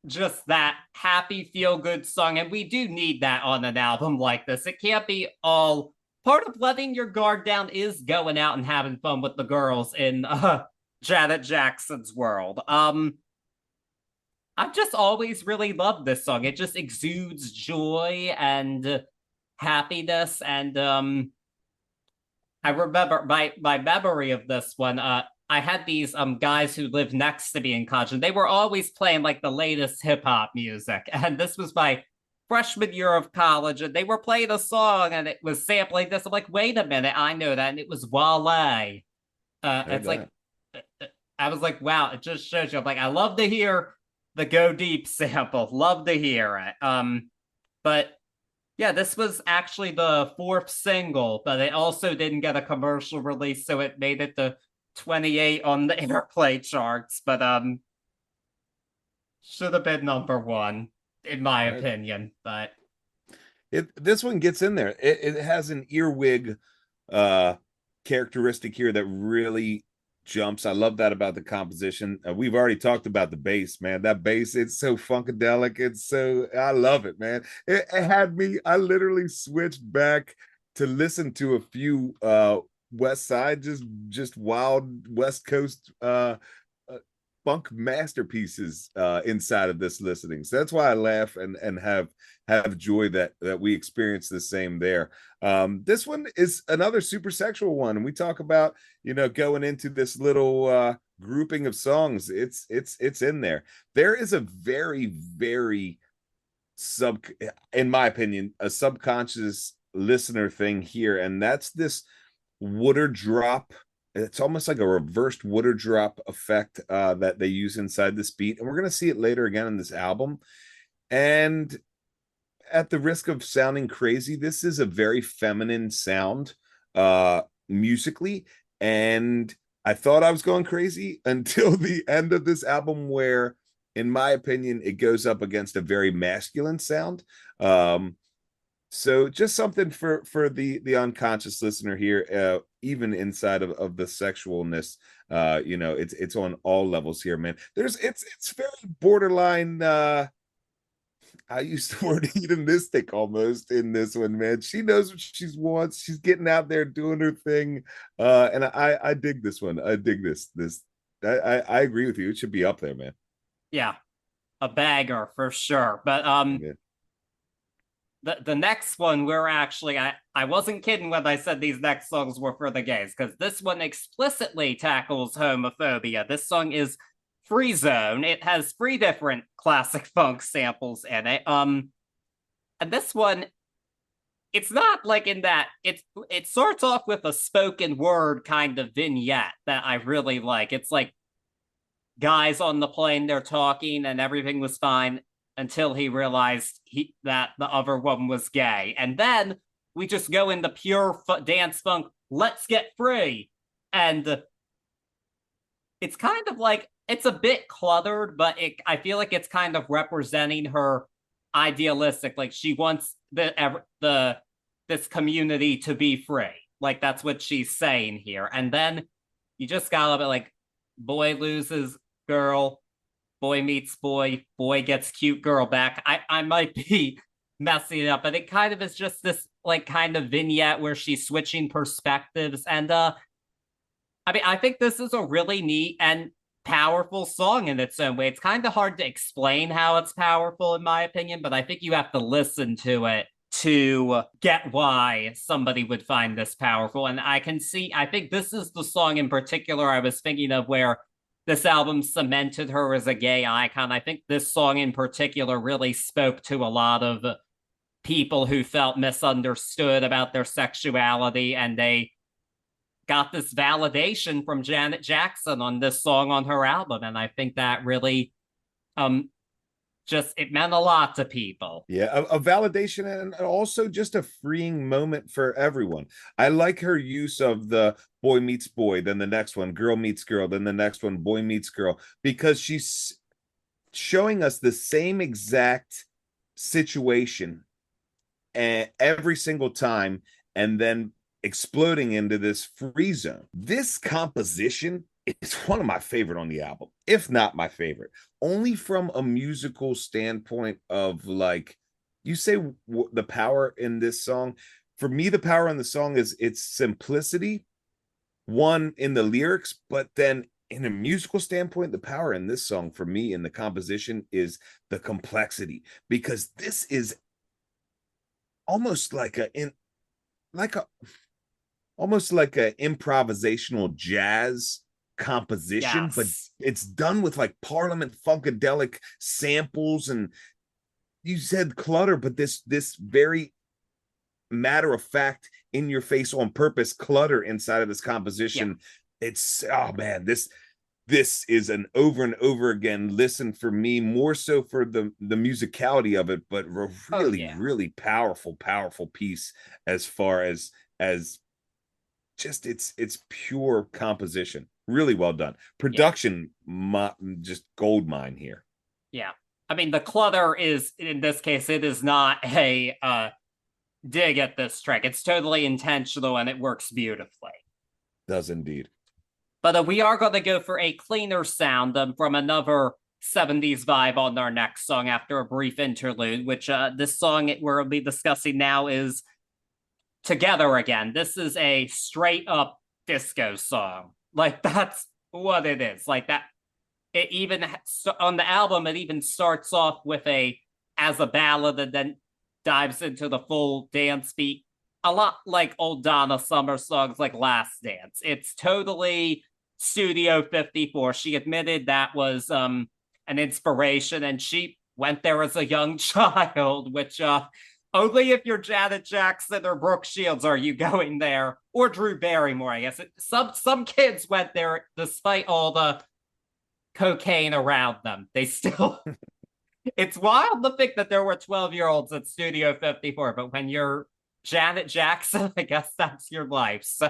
just that happy, feel good song. And we do need that on an album like this. It can't be all part of letting your guard down is going out and having fun with the girls in Janet Jackson's world. I've just always really loved this song. It just exudes joy and happiness. And I remember my memory of this one. I had these guys who lived next to me in college, and they were always playing like the latest hip hop music. And this was my freshman year of college, and they were playing a song, and it was sampling this. I'm like, wait a minute, I know that, and it was Wale. It's like I was like, wow, it just shows you. I'm like, I love to hear the Go Deep sample, love to hear it. But yeah, this was actually the fourth single, but it also didn't get a commercial release, so it made it to 28 on the airplay charts, but should have been number one, in my opinion. But this one gets in there. It has an earwig characteristic here that really jumps. I love that about the composition. We've already talked about the bass, man. That bass, it's so funkadelic. I love it, man. It had me, I literally switched back to listen to a few West Side, just wild West Coast uh, funk masterpieces inside of this listening. So that's why I laugh and have joy that we experience the same there. This one is another super sexual one, and we talk about, going into this little grouping of songs. It's in there. There is a very, very sub in my opinion, a subconscious listener thing here, and that's this water drop. It's almost like a reversed water drop effect that they use inside this beat, and we're going to see it later again in this album. And at the risk of sounding crazy, this is a very feminine sound musically, and I thought I was going crazy until the end of this album, where in my opinion it goes up against a very masculine sound. So just something for the unconscious listener here, even inside of the sexualness. It's on all levels here, man. It's very borderline. I use the word hedonistic almost in this one, man. She knows what she wants. She's getting out there doing her thing, and I dig this one. I dig this. I agree with you. It should be up there, man. Yeah, a bagger for sure. But Yeah. the next one, we're actually, I wasn't kidding when I said these next songs were for the gays, because this one explicitly tackles homophobia. This song is Free Zone. It has 3 different classic funk samples in it. And this one, it's not like in that it starts off with a spoken word kind of vignette that I really like. It's like guys on the plane, they're talking and everything was fine until he realized that the other woman was gay. And then we just go into pure dance funk, let's get free. And it's kind of like, it's a bit cluttered, but I feel like it's kind of representing her idealistic, like she wants this community to be free. Like that's what she's saying here. And then you just got a bit like, boy loses girl, boy meets boy, boy gets cute girl back. I might be messing it up, but it kind of is just this like kind of vignette where she's switching perspectives. And I think this is a really neat and powerful song in its own way. It's kind of hard to explain how it's powerful, in my opinion, but I think you have to listen to it to get why somebody would find this powerful. And I think this is the song in particular I was thinking of where this album cemented her as a gay icon. I think this song in particular really spoke to a lot of people who felt misunderstood about their sexuality, and they got this validation from Janet Jackson on this song on her album. And I think that really it meant a lot to people. Yeah, a validation, and also just a freeing moment for everyone. I like her use of the boy meets boy, then the next one, girl meets girl, then the next one, boy meets girl, because she's showing us the same exact situation every single time, and then exploding into this free zone. This composition is one of my favorite on the album, if not my favorite, only from a musical standpoint of, like, you say the power in this song. For me, the power in the song is its simplicity, one in the lyrics, but then in a musical standpoint, the power in this song for me in the composition is the complexity, because this is almost like almost like a improvisational jazz composition, Yes. but it's done with like Parliament funkadelic samples, and you said clutter, but this very matter of fact, in your face, on purpose clutter inside of this composition. Yeah. It's, oh man, this is an over and over again listen for me, more so for the musicality of it, but really powerful piece as far as just it's pure composition. Really well done. Production, just gold mine here. Yeah. I mean, the clutter is, in this case, it is not a dig at this track. It's totally intentional and it works beautifully. Does indeed. But we are going to go for a cleaner sound from another 70s vibe on our next song after a brief interlude, which this song we'll be discussing now is Together Again. This is a straight up disco song. Like, that's what it is. Like, that, it even on the album, it even starts off with a as a ballad and then dives into the full dance beat. A lot like old Donna Summer songs like Last Dance. It's totally Studio 54. She admitted that was an inspiration, and she went there as a young child, which only if you're Janet Jackson or Brooke Shields are you going there, or Drew Barrymore, I guess. Some kids went there despite all the cocaine around them. They still it's wild to think that there were 12-year-olds at Studio 54, but when you're Janet Jackson, I guess that's your life. So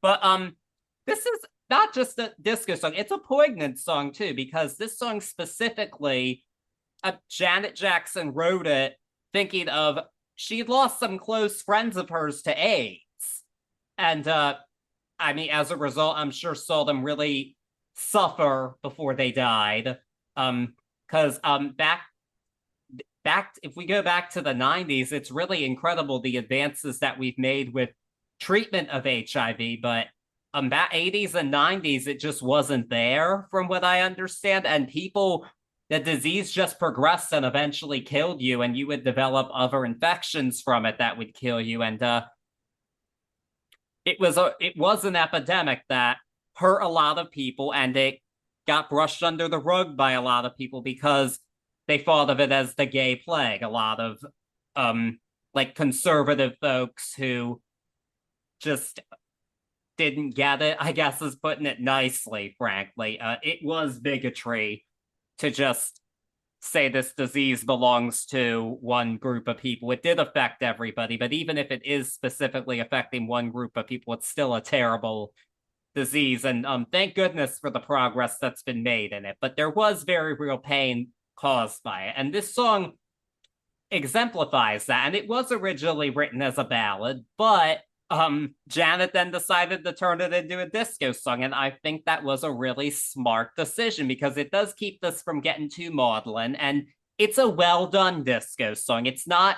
but this is not just a disco song, it's a poignant song too, because this song specifically, Janet Jackson wrote it thinking of, she'd lost some close friends of hers to AIDS. And I mean, as a result, I'm sure saw them really suffer before they died. Because back if we go back to the 90s, it's really incredible the advances that we've made with treatment of HIV, but back 80s and 90s, it just wasn't there from what I understand. And people, the disease just progressed and eventually killed you, and you would develop other infections from it that would kill you. And it was an epidemic that hurt a lot of people, and it got brushed under the rug by a lot of people because they thought of it as the gay plague. A lot of like conservative folks who just didn't get it, I guess is putting it nicely, frankly. It was bigotry to just say this disease belongs to one group of people. It did affect everybody, but even if it is specifically affecting one group of people, it's still a terrible disease. And thank goodness for the progress that's been made in it. But there was very real pain caused by it. And this song exemplifies that. And it was originally written as a ballad, but Janet then decided to turn it into a disco song, and I think that was a really smart decision because it does keep this from getting too maudlin, and it's a well done disco song. It's not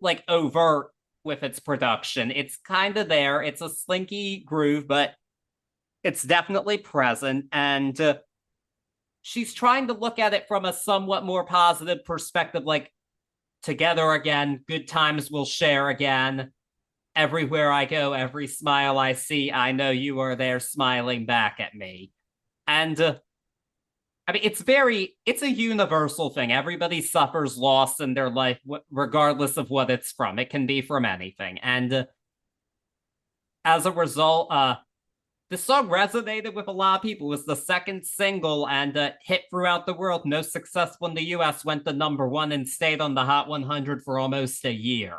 like overt with its production. It's kind of there. It's a slinky groove, but it's definitely present, and she's trying to look at it from a somewhat more positive perspective, like together again, good times we'll share again. Everywhere I go, every smile I see, I know you are there smiling back at me. And I mean, it's a universal thing. Everybody suffers loss in their life, regardless of what it's from. It can be from anything. And as a result, the song resonated with a lot of people. It was the second single and hit throughout the world. Most successful in the US, went to #1 and stayed on the Hot 100 for almost a year.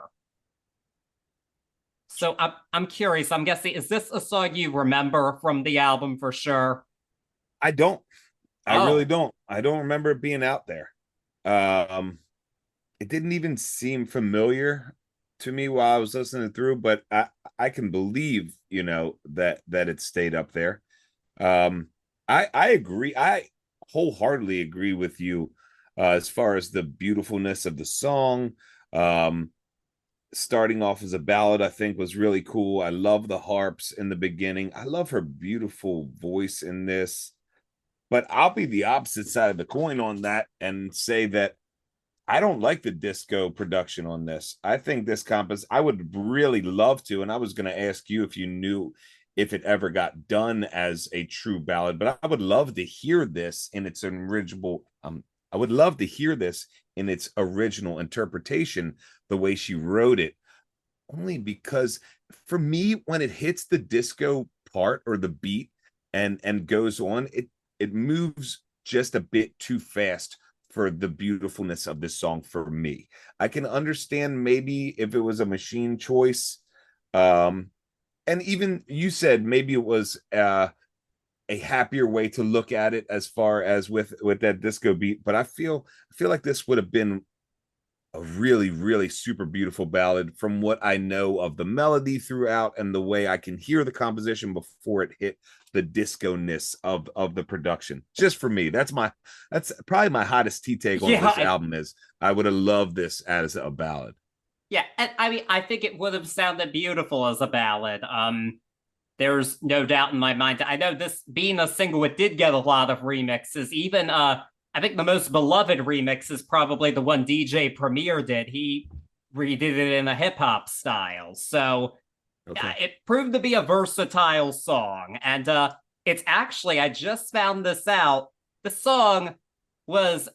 So I'm curious. I'm guessing, is this a song you remember from the album for sure? I don't. I really don't. I don't remember it being out there. It didn't even seem familiar to me while I was listening through, but I can believe, that it stayed up there. I agree. I wholeheartedly agree with you as far as the beautifulness of the song. Starting off as a ballad, I think, was really cool. I love the harps in the beginning. I love her beautiful voice in this. But I'll be the opposite side of the coin on that and say that I don't like the disco production on this. I think this I would really love to, and I was going to ask you if you knew if it ever got done as a true ballad, but I would love to hear this in its original I would love to hear this in its original interpretation, the way she wrote it, only because for me, when it hits the disco part or the beat and goes on, it moves just a bit too fast for the beautifulness of this song for me. I can understand maybe if it was a machine choice. And even you said maybe it was a happier way to look at it as far as with that disco beat, but I feel like this would have been a really, really super beautiful ballad from what I know of the melody throughout and the way I can hear the composition before it hit the disco-ness of the production. Just for me, that's probably my hottest tea take on this album. Is I would have loved this as a ballad. Yeah, and I mean, I think it would have sounded beautiful as a ballad. There's no doubt in my mind. I know this being a single, it did get a lot of remixes. Even I think the most beloved remix is probably the one DJ Premier did. He redid it in a hip hop style. So Okay. it proved to be a versatile song. And it's actually, I just found this out. The song was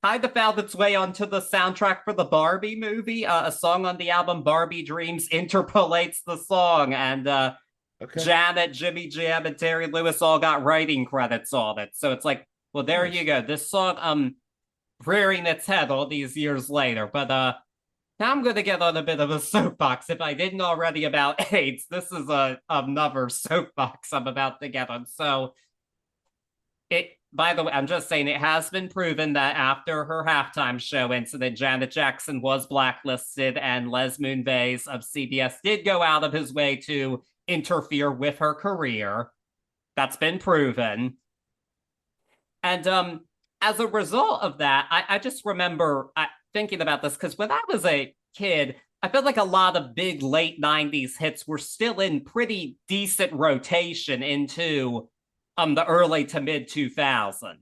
kind of found its way onto the soundtrack for the Barbie movie. A song on the album Barbie Dreams interpolates the song, and Okay. Janet, Jimmy Jam, and Terry Lewis all got writing credits on it. So it's like, well, there Nice. you go. This song, rearing its head all these years later. But now I'm going to get on a bit of a soapbox. If I didn't already about AIDS, this is another soapbox I'm about to get on. So it, by the way, I'm just saying it has been proven that after her halftime show incident, Janet Jackson was blacklisted, and Les Moonves of CBS did go out of his way to interfere with her career. That's been proven. And as a result of that, I just remember thinking about this because when I was a kid, I felt like a lot of big late 90s hits were still in pretty decent rotation into the early to mid 2000s.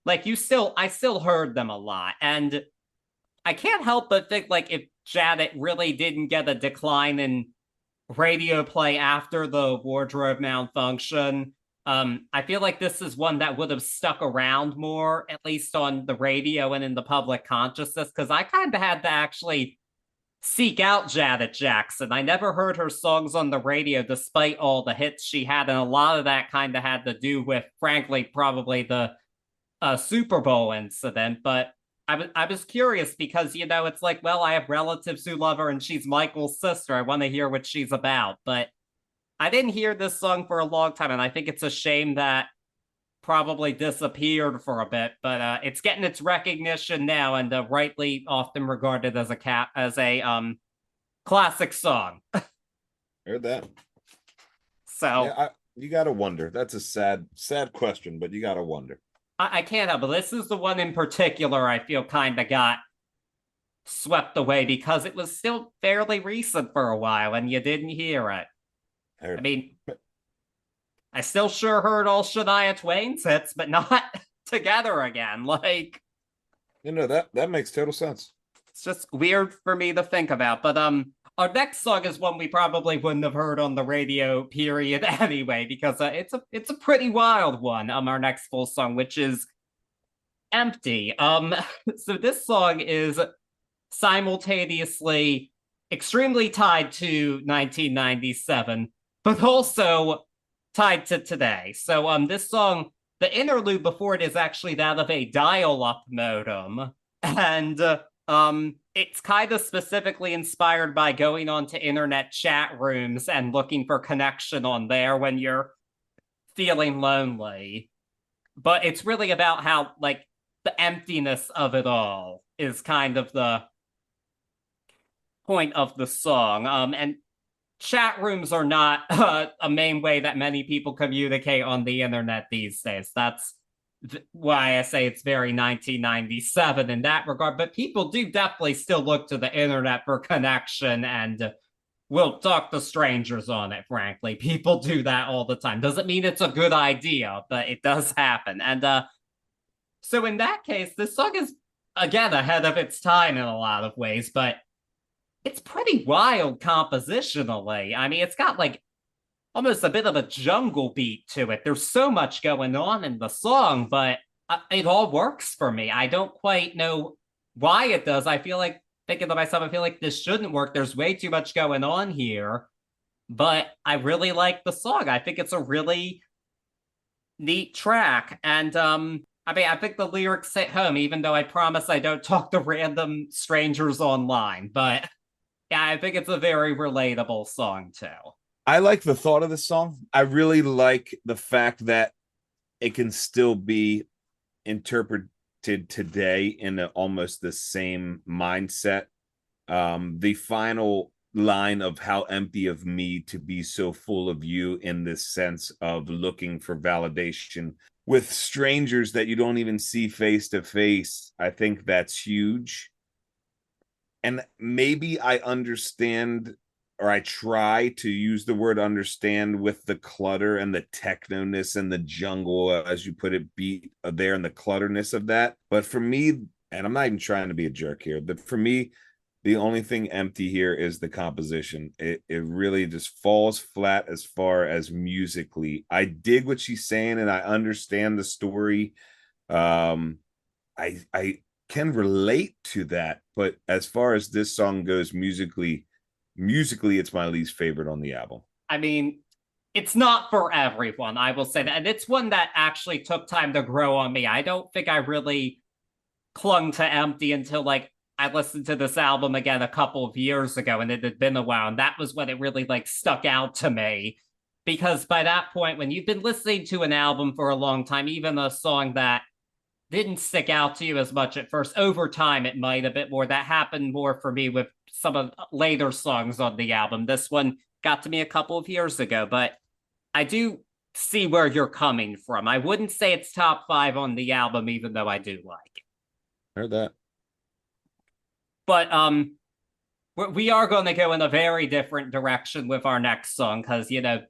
Like I still heard them a lot. And I can't help but think like if Janet really didn't get a decline in radio play after the wardrobe malfunction, I feel like this is one that would have stuck around more, at least on the radio and in the public consciousness, because I kind of had to actually seek out Janet Jackson. I never heard her songs on the radio despite all the hits she had, and a lot of that kind of had to do with, frankly, probably the Super Bowl incident. But I was curious because, you know, it's like, well, I have relatives who love her and she's Michael's sister. I want to hear what she's about. But I didn't hear this song for a long time, and I think it's a shame that probably disappeared for a bit, but it's getting its recognition now, and rightly often regarded as a classic song. Heard that. So Yeah, you gotta wonder. That's a sad question, but you gotta wonder. I can't help it. This is the one in particular I feel kind of got swept away because it was still fairly recent for a while, and you didn't hear it. I Heard. mean, I still sure heard all Shania Twain's hits, but not together again. Like, You know that makes total sense. it's just weird for me to think about. But our next song is one we probably wouldn't have heard on the radio, period, anyway, because it's a pretty wild one. Our next full song, which is Empty. So this song is simultaneously extremely tied to 1997, but also tied to today. So this song, the interlude before it is actually that of a dial-up modem, and it's kind of specifically inspired by going onto internet chat rooms and looking for connection on there when you're feeling lonely. But it's really about how like the emptiness of it all is kind of the point of the song. And chat rooms are not a main way that many people communicate on the internet these days. That's why I say it's very 1997 in that regard. But people do definitely still look to the internet for connection and will talk to strangers on it, frankly. People do that all the time. Doesn't mean it's a good idea, but it does happen. And so in that case, this song is, again, ahead of its time in a lot of ways, but it's pretty wild compositionally. I mean, it's got like almost a bit of a jungle beat to it. There's so much going on in the song, but it all works for me. I don't quite know why it does. I feel like thinking to myself, I feel like this shouldn't work. There's way too much going on here, but I really like the song. I think it's a really neat track. And I mean, I think the lyrics hit home, even though I promise I don't talk to random strangers online. But yeah, I think it's a very relatable song too. I like the thought of the song. I really like the fact that it can still be interpreted today in almost the same mindset. The final line of how empty of me to be so full of you, in this sense of looking for validation with strangers that you don't even see face to face. I think that's huge. and maybe I understand, or I try to use the word understand with the clutter and the technoness and the jungle, as you put it, beat there and the clutterness of that. But for me, and I'm not even trying to be a jerk here, but for me, the only thing empty here is the composition. It really just falls flat as far as musically. I dig what she's saying and I understand the story. I can relate to that, but as far as this song goes musically it's my least favorite on the album. I mean, it's not for everyone, I will say that. And it's one that actually took time to grow on me. I don't think I really clung to Empty until like I listened to this album again a couple of years ago, and it had been a while, and that was when it really like stuck out to me. Because by that point, when you've been listening to an album for a long time, even a song that didn't stick out to you as much at first, over time it might a bit more. That happened more for me with some of later songs on the album. This one got to me a couple of years ago, but I do see where you're coming from. I wouldn't say it's top 5 on the album, even though I do like it. Heard that. But we are going to go in a very different direction with our next song, because, you know,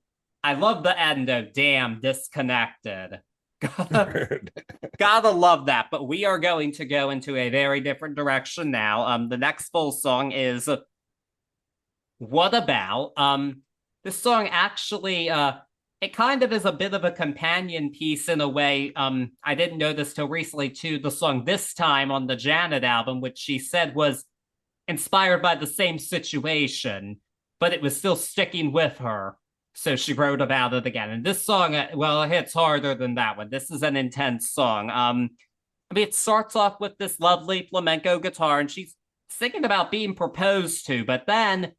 I love the end of Damn Disconnected. Gotta love that. But we are going to go into a very different direction now. The next full song is What About? This song actually, it kind of is a bit of a companion piece in a way. I didn't know this till recently, to the song This Time on the Janet album, which she said was inspired by the same situation, but it was still sticking with her. So she wrote about it again. And this song, well, it hits harder than that one. This is an intense song. I mean, it starts off with this lovely flamenco guitar, and she's singing about being proposed to, but then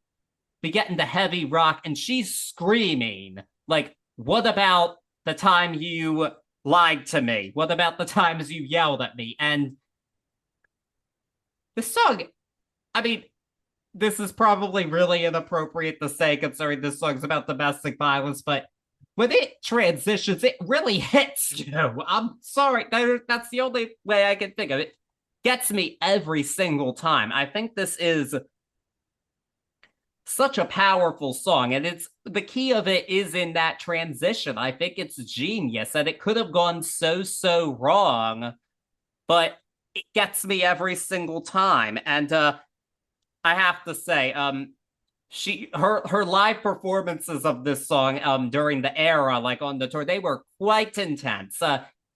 we get into heavy rock, and she's screaming, like, what about the time you lied to me? What about the times you yelled at me? And the song, I mean, this is probably really inappropriate to say, considering this song's about domestic violence, but when it transitions, it really hits you. I'm sorry, that's the only way I can think of it. Gets me every single time. I think this is such a powerful song, and it's the key of it is in that transition. I think it's genius, and it could have gone so wrong, but it gets me every single time. And I have to say, her live performances of this song during the era, like on the tour, they were quite intense.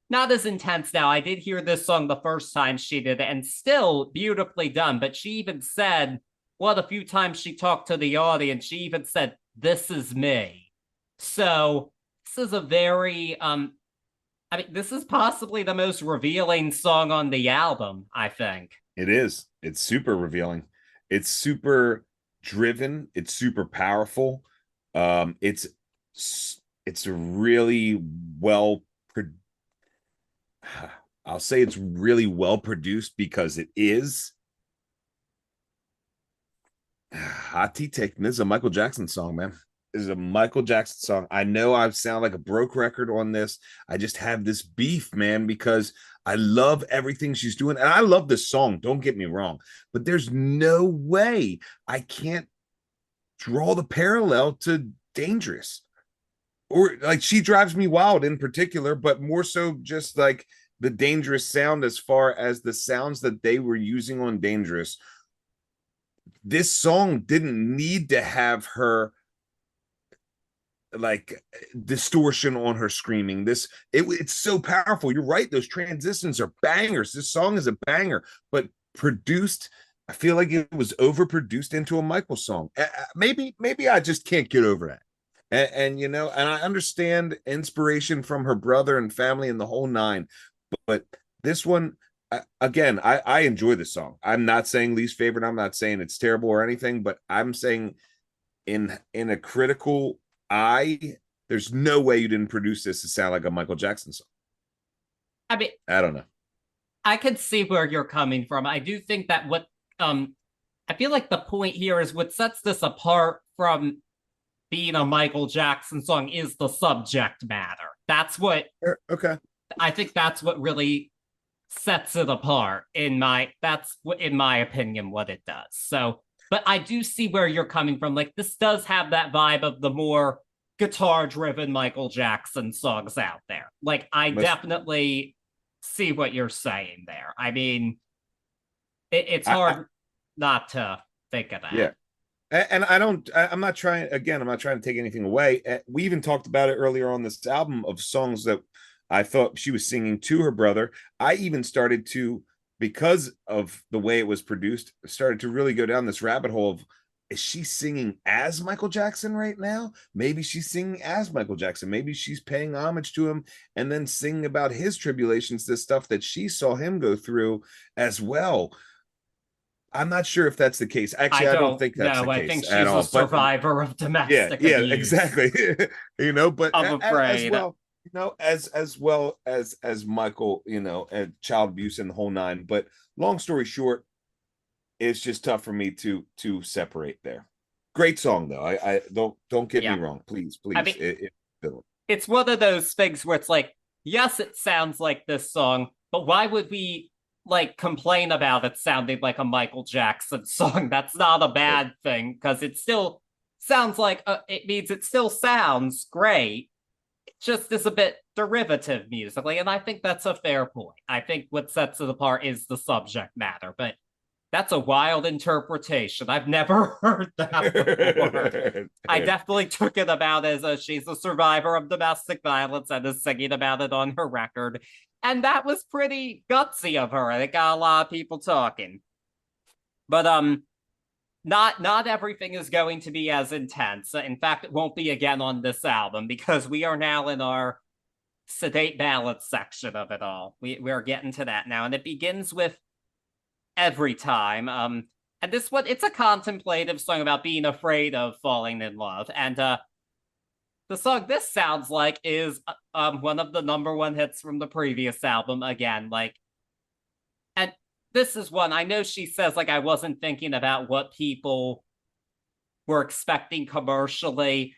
Not as intense now. I did hear this song the first time she did it, and still beautifully done. But she even said, well, a few times she talked to the audience, she even said, "This is me." So this is a very, I mean, this is possibly the most revealing song on the album, I think. It is. It's super revealing. It's super driven. It's super powerful. It's really well. I'll say it's really well produced because it is. Hot tea take. This is a Michael Jackson song, man. This is a Michael Jackson song. I know I sound like a broke record on this. I just have this beef, man, because I love everything she's doing. And I love this song. Don't get me wrong. But there's no way I can't draw the parallel to Dangerous. Or like She Drives Me Wild in particular, but more so just like the Dangerous sound, as far as the sounds that they were using on Dangerous. This song didn't need to have her like distortion on her screaming. It's so powerful. You're right, those transitions are bangers. This song is a banger, but produced, I feel like it was overproduced into a Michael song. Maybe I just can't get over that. And you know, and I understand inspiration from her brother and family and the whole nine, but this one, again, I enjoy this song. I'm not saying least favorite. I'm not saying it's terrible or anything, but I'm saying in a critical eye, there's no way you didn't produce this to sound like a Michael Jackson song. I mean, I don't know. I could see where you're coming from. I do think that what I feel like the point here is what sets this apart from being a Michael Jackson song is the subject matter. That's what Okay. I think that's what really sets it apart. In my opinion what it does. So, but I do see where you're coming from. Like, this does have that vibe of the more guitar driven Michael Jackson songs out there. Like, I Must definitely see what you're saying there. I mean, it's I hard not to think of that. yeah. And I don't, I'm not trying, again, I'm not trying to take anything away. We even talked about it earlier on this album of songs that I thought she was singing to her brother. I even started to, because of the way it was produced, started to really go down this rabbit hole of, is she singing as Michael Jackson right now? Maybe she's singing as Michael Jackson. Maybe she's paying homage to him and then singing about his tribulations, this stuff that she saw him go through as well. I'm not sure if that's the case. I Actually, I don't don't think that's the know. I case think at she's a all. But survivor of yeah, domestic yeah, abuse. exactly. But I'm as afraid. well, as well as Michael, and child abuse and the whole nine. But long story short, it's just tough for me to separate there. Great song though. I don't get me Yeah. wrong, please, I please. mean, it's one of those things where it's like, yes, it sounds like this song, but why would we like complain about it sounding like a Michael Jackson song? That's not a bad thing because it still sounds like it means it still sounds great. It just is a bit derivative musically, and I think that's a fair point. I think what sets it apart is the subject matter, but that's a wild interpretation. I've never heard that before. I definitely took it about as she's a survivor of domestic violence and is singing about it on her record. And that was pretty gutsy of her. And it got a lot of people talking. But not everything is going to be as intense. In fact, it won't be again on this album because we are now in our sedate ballad section of it all. We're getting to that now. And it begins with Every Time. And this one, it's a contemplative song about being afraid of falling in love. And the song this sounds like is one of the number one hits from the previous album again. Like, and this is one I know she says, like, I wasn't thinking about what people were expecting commercially.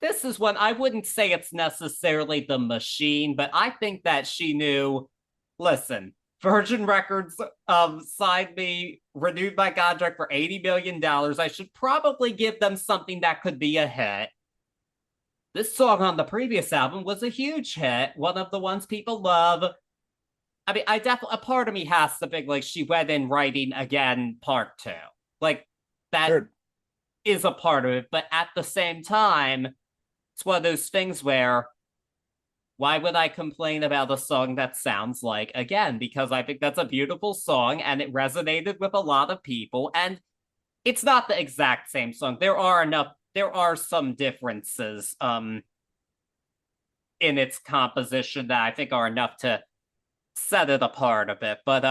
This is one I wouldn't say it's necessarily the machine, but I think that she knew, listen, Virgin Records signed me, renewed my contract for $80 million. I should probably give them something that could be a hit. This song on the previous album was a huge hit, one of the ones people love. I mean, I definitely, a part of me has to think like she went in writing again part two. Like, that Sure. is a part of it, but at the same time, it's one of those things where why would I complain about a song that sounds like again? Because I think that's a beautiful song and it resonated with a lot of people. And it's not the exact same song. There are some differences in its composition that I think are enough to set it apart a bit. But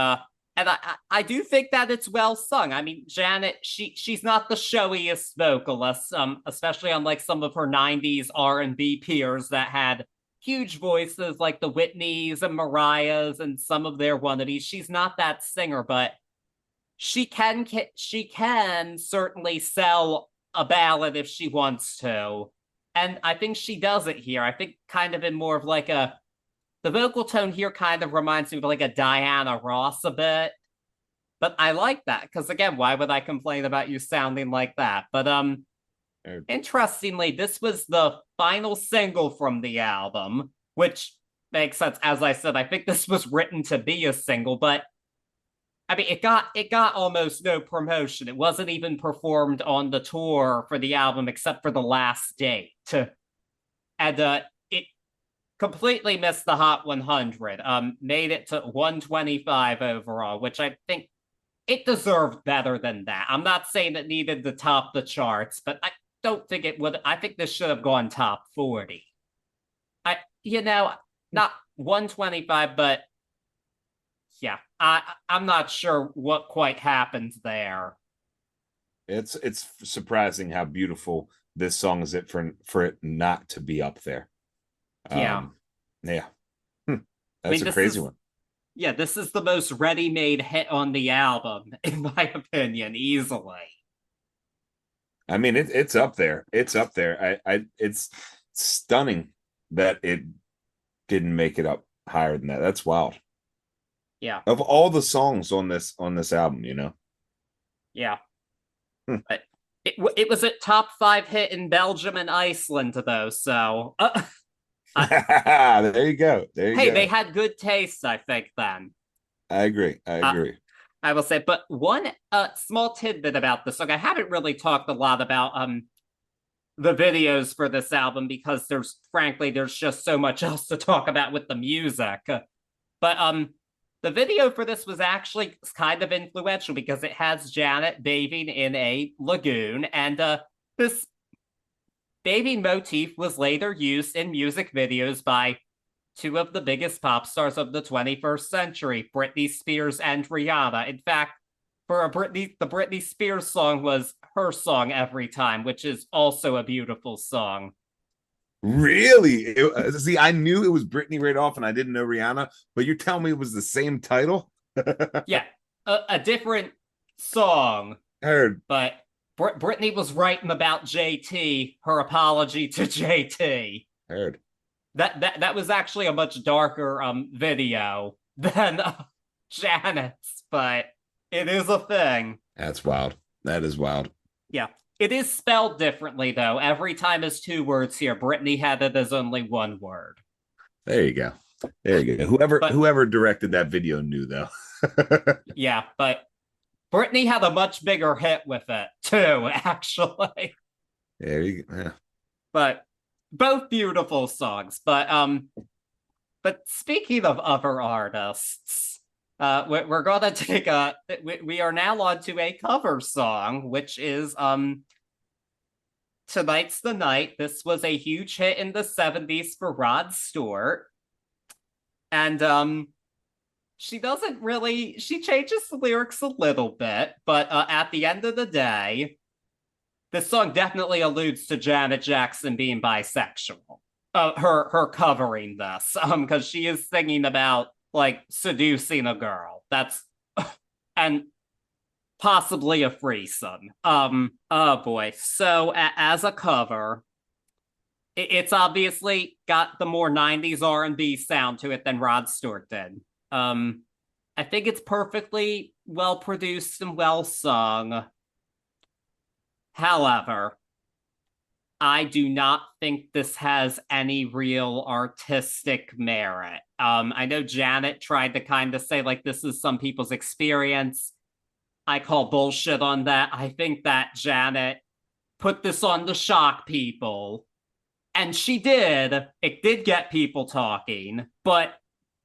and I do think that it's well sung. I mean, Janet, she's not the showiest vocalist, especially on like some of her '90s R&B peers that had huge voices like the Whitneys and Mariahs and some of their wannabes. She's not that singer, but she can certainly sell a ballad if she wants to. And I think she does it here. I think kind of in more of like the vocal tone here kind of reminds me of like a Diana Ross a bit. But I like that because again, why would I complain about you sounding like that? But interestingly, this was the final single from the album, which makes sense. As I said, I think this was written to be a single, but I mean, it got almost no promotion. It wasn't even performed on the tour for the album except for the last date. And it completely missed the Hot 100. Made it to 125 overall, which I think it deserved better than that. I'm not saying it needed to top the charts, but I don't think it would. I think this should have gone top 40. I, not 125, but yeah, I'm not sure what quite happened there. It's surprising how beautiful this song is for it not to be up there. Yeah. Yeah. I That's mean, a crazy one. Yeah, this is the most ready-made hit on the album, in my opinion, easily. I mean, it's up there. It's up there. It's stunning that it didn't make it up higher than that. That's wild. Yeah. of all the songs on this album, you know. Yeah. Hmm. But it was a top 5 hit in Belgium and Iceland, though. So, I, There you go. There you hey, they go. had good taste, I think, then. I agree. I Uh, agree. I will say, but one small tidbit about this song, I haven't really talked a lot about the videos for this album because there's just so much else to talk about with the music. But the video for this was actually kind of influential because it has Janet bathing in a lagoon, and this bathing motif was later used in music videos by two of the biggest pop stars of the 21st century, Britney Spears and Rihanna. In fact, the Britney Spears song was her song every time, which is also a beautiful song. Really? See, I knew it was Britney right off, and I didn't know Rihanna, but you're telling me it was the same title? Yeah, a different song, Heard. but Britney was writing about JT, her apology to JT. Heard. That was actually a much darker video than Janet's, but it is a thing. That's wild. That is wild. Yeah. It is spelled differently, though. Every time is 2 words here. Brittany had it as only 1 word. There you go. There you go. But Whoever directed that video knew though. yeah, but Brittany had a much bigger hit with it too, actually. There you go. Yeah. But both beautiful songs. But speaking of other artists, we're gonna take we are now on to a cover song, which is Tonight's the Night. This was a huge hit in the 70s for Rod Stewart. And she changes the lyrics a little bit, but at the end of the day, this song definitely alludes to Janet Jackson being bisexual. Her covering this, because she is singing about like seducing a girl. That's and possibly a threesome. Oh boy. So as a cover, it's obviously got the more 90s R&B sound to it than Rod Stewart did. I think it's perfectly well produced and well sung. However, I do not think this has any real artistic merit. I know Janet tried to kind of say like this is some people's experience. I call bullshit on that. I think that Janet put this on to shock people. And she did. It did get people talking, but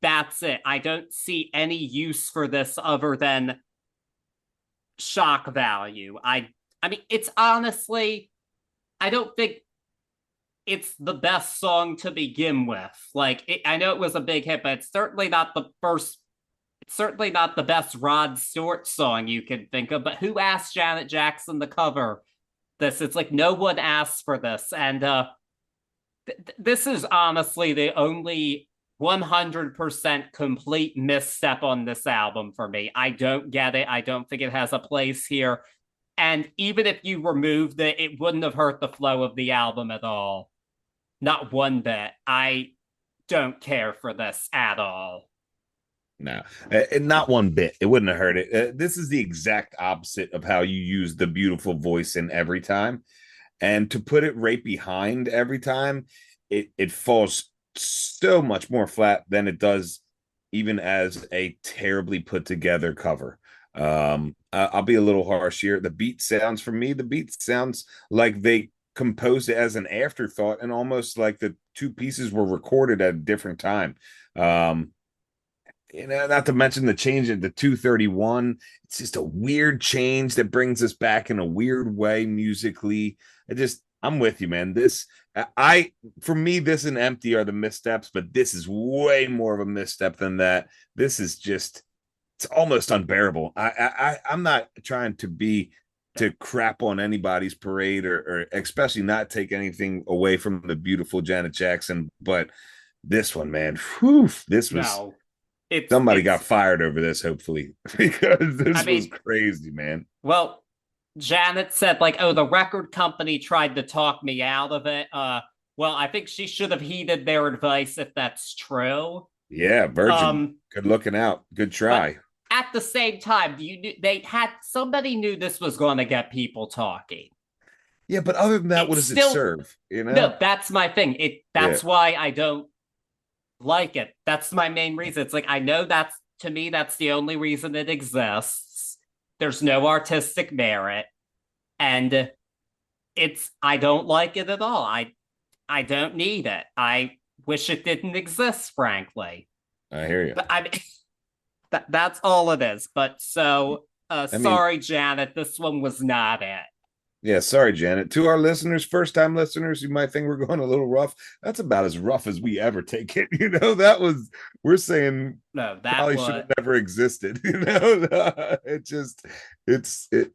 that's it. I don't see any use for this other than shock value. I mean, it's honestly, I don't think it's the best song to begin with. I know it was a big hit, but it's certainly not the first. It's certainly not the best Rod Stewart song you can think of. But who asked Janet Jackson to cover this? It's like no one asked for this, and this is honestly the only 100% complete misstep on this album for me. I don't get it. I don't think it has a place here. And even if you removed it, it wouldn't have hurt the flow of the album at all. Not one bit. I don't care for this at all. No, not one bit. It wouldn't have hurt it. This is the exact opposite of how you use the beautiful voice in Every Time. And to put it right behind Every Time, it falls so much more flat than it does even as a terribly put together cover. I'll be a little harsh here. The beat sounds like they composed it as an afterthought and almost like the two pieces were recorded at a different time. Not to mention the change into 231. It's just a weird change that brings us back in a weird way musically. I'm with you, man. For me, this and Empty are the missteps, but this is way more of a misstep than that. This is just, it's almost unbearable. I'm not trying to crap on anybody's parade or especially not take anything away from the beautiful Janet Jackson, but this one, man, this was. No. Somebody got fired over this, hopefully, because this was crazy, man. Well, Janet said, like, oh, the record company tried to talk me out of it. Well, I think she should have heeded their advice if that's true. Yeah, Virgin. Good looking out. Good But try. at the same time, you knew they had somebody knew this was going to get people talking. Yeah, but other than that, what It's does it still serve? You know? no, that's my thing. Yeah, That's why I don't like it. That's my main reason. It's like I know that's to me that's the only reason it exists. There's no artistic merit, and it's I don't like it at all. I don't need it. I wish it didn't exist, frankly. I hear you. But I mean, that's all it is. But so I mean, sorry, Janet, this one was not it. yeah, sorry, Janet. To our listeners, first time listeners, you might think we're going a little rough. That's about as rough as we ever take it. That was, we're saying No, that probably should have was never existed. It just, it's, it,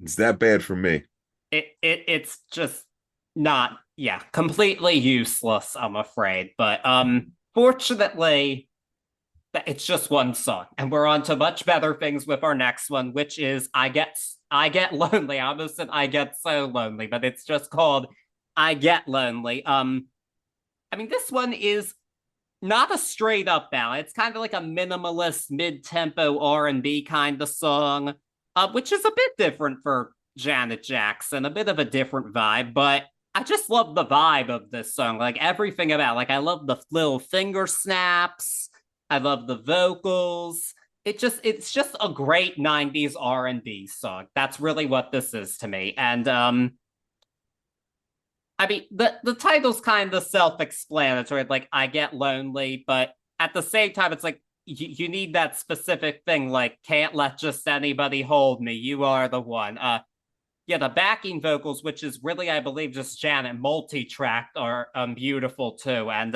it's that bad for me. it's just not completely useless, I'm afraid. But fortunately it's just one song, and we're on to much better things with our next one, which is I get lonely. I almost said I get so lonely, but it's just called I Get Lonely. I mean, this one is not a straight up ballad. It's kind of like a minimalist mid-tempo R&B kind of song, which is a bit different for Janet Jackson, a bit of a different vibe, but I just love the vibe of this song. Like everything about it. Like I love the little finger snaps. I love the vocals. It's just a great 90s R&B song. That's really what this is to me. And I mean, the title's kind of self-explanatory. Like, I get lonely, but at the same time, it's like you need that specific thing. Like, can't let just anybody hold me. You are the one. Yeah, the backing vocals, which is really, I believe, just Janet multi-tracked, are beautiful too. And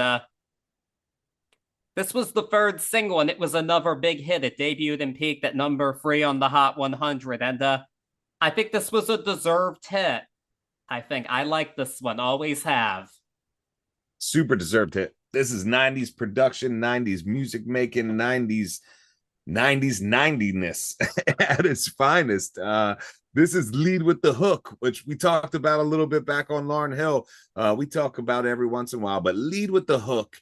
this was the third single, and it was another big hit. It debuted and peaked at number 3 on the Hot 100, and I think this was a deserved hit. I think I like this one, always have. Super deserved hit. This is 90s production, 90s music making, 90s 90ness at its finest. This is Lead with the Hook, which we talked about a little bit back on Lauryn Hill. We talk about every once in a while, but Lead with the Hook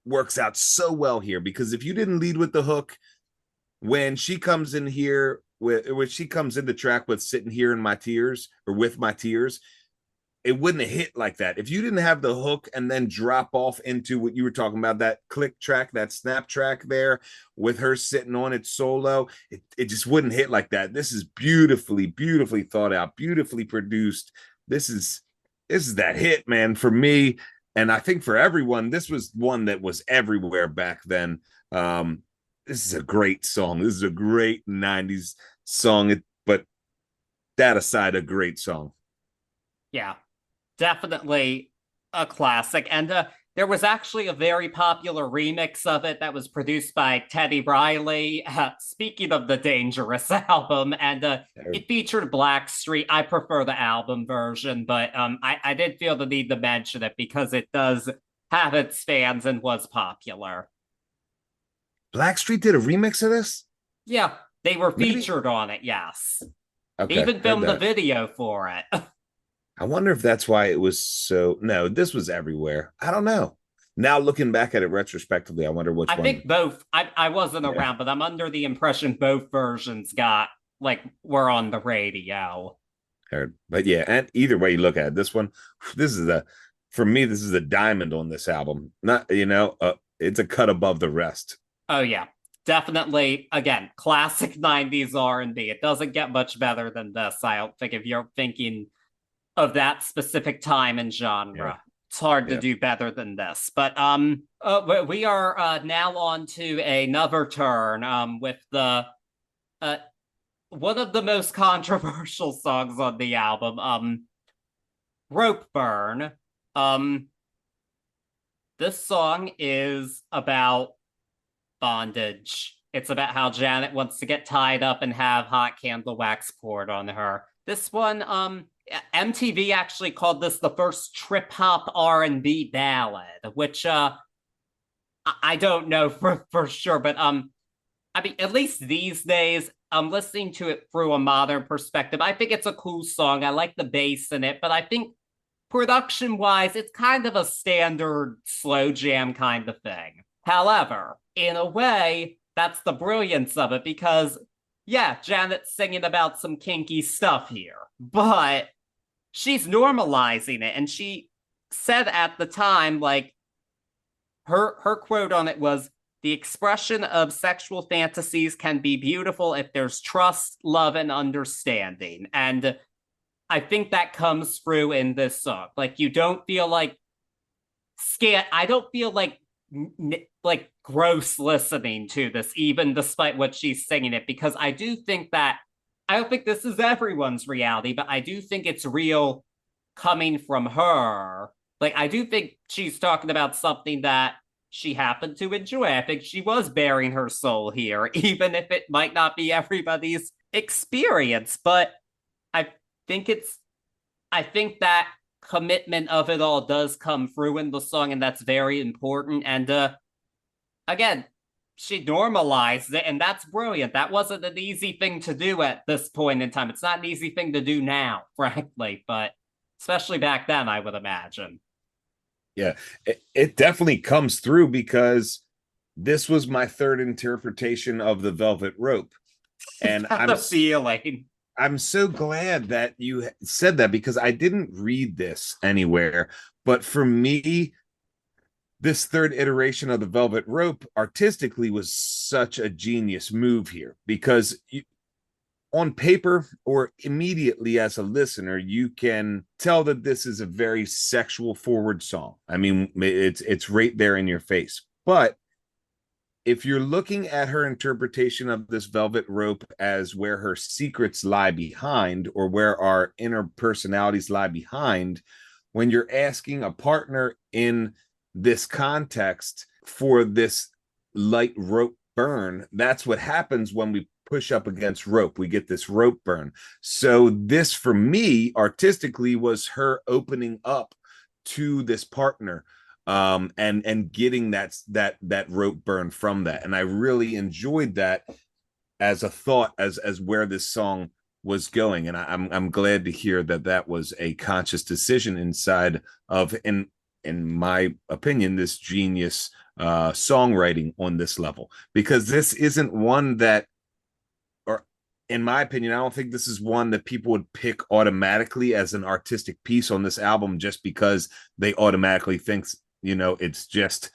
works out so well here, because if you didn't lead with the hook when she comes in here with when she comes in the track with Sitting Here in My Tears, or With My Tears, it wouldn't have hit like that. If you didn't have the hook and then drop off into what you were talking about, that click track, that snap track there with her sitting on it solo, it just wouldn't hit like that. This is beautifully thought out, beautifully produced. This is that hit, man, for me. And I think for everyone, this was one that was everywhere back then. This is a great song. This is a great 90s song, but that aside, a great song. Yeah, definitely a classic. And there was actually a very popular remix of it that was produced by Teddy Riley. Speaking of the Dangerous album, and it featured Blackstreet. I prefer the album version, but I did feel the need to mention it because it does have its fans and was popular. Blackstreet did a remix of this? Yeah, they were Maybe. featured on it, yes. They Okay, even heard filmed the that. video for it. I wonder if that's why it was so. No, this was everywhere. I don't know. Now looking back at it retrospectively, I wonder which I one. think both. I wasn't Yeah, around, but I'm under the impression both versions were on the radio. heard. But yeah, and either way you look at it, this one, this is the for me, this is a diamond on this album. Not it's a cut above the rest. Oh yeah, definitely. Again, classic '90s R&B. It doesn't get much better than this. I don't think if you're thinking of that specific time and Yeah, genre. It's hard to yeah. do better than this. But we are now on to another turn with the uh, one of the most controversial songs on the album, Rope Burn. Um, this song is about bondage. It's about how Janet wants to get tied up and have hot candle wax poured on her. This one, MTV actually called this the first trip hop R&B ballad, which I don't know for sure, but I mean, at least these days, I'm listening to it through a modern perspective. I think it's a cool song. I like the bass in it, but I think production wise, it's kind of a standard slow jam kind of thing. However, in a way, that's the brilliance of it because, yeah, Janet's singing about some kinky stuff here, but she's normalizing it. And she said at the time, like, her quote on it was, the expression of sexual fantasies can be beautiful if there's trust, love, and understanding. And I think that comes through in this song. Like, you don't feel like I don't feel like gross listening to this, even despite what she's singing it, because I do think that I don't think this is everyone's reality, but I do think it's real coming from her. Like, I do think she's talking about something that she happened to enjoy. I think she was bearing her soul here, even if it might not be everybody's experience. But I think I think that commitment of it all does come through in the song, and that's very important. And again, she normalized it, and that's brilliant. That wasn't an easy thing to do at this point in time. It's not an easy thing to do now, frankly, but especially back then, I would imagine. Yeah, it definitely comes through because this was my third interpretation of the Velvet Rope. And The feeling. I'm so glad that you said that because I didn't read this anywhere. But for me, this third iteration of the Velvet Rope artistically was such a genius move here because on paper or immediately as a listener, you can tell that this is a very sexual forward song. I mean, it's right there in your face. But if you're looking at her interpretation of this Velvet Rope as where her secrets lie behind or where our inner personalities lie behind, when you're asking a partner in this context for this light rope burn, that's what happens when we push up against rope. We get this rope burn. So this, for me, artistically, was her opening up to this partner, and getting that rope burn from that. And I really enjoyed that as a thought, as where this song was going. And I'm glad to hear that that was a conscious decision inside of, in my opinion, this genius songwriting on this level, because this isn't one that, or in my opinion, I don't think this is one that people would pick automatically as an artistic piece on this album just because they automatically think, it's just,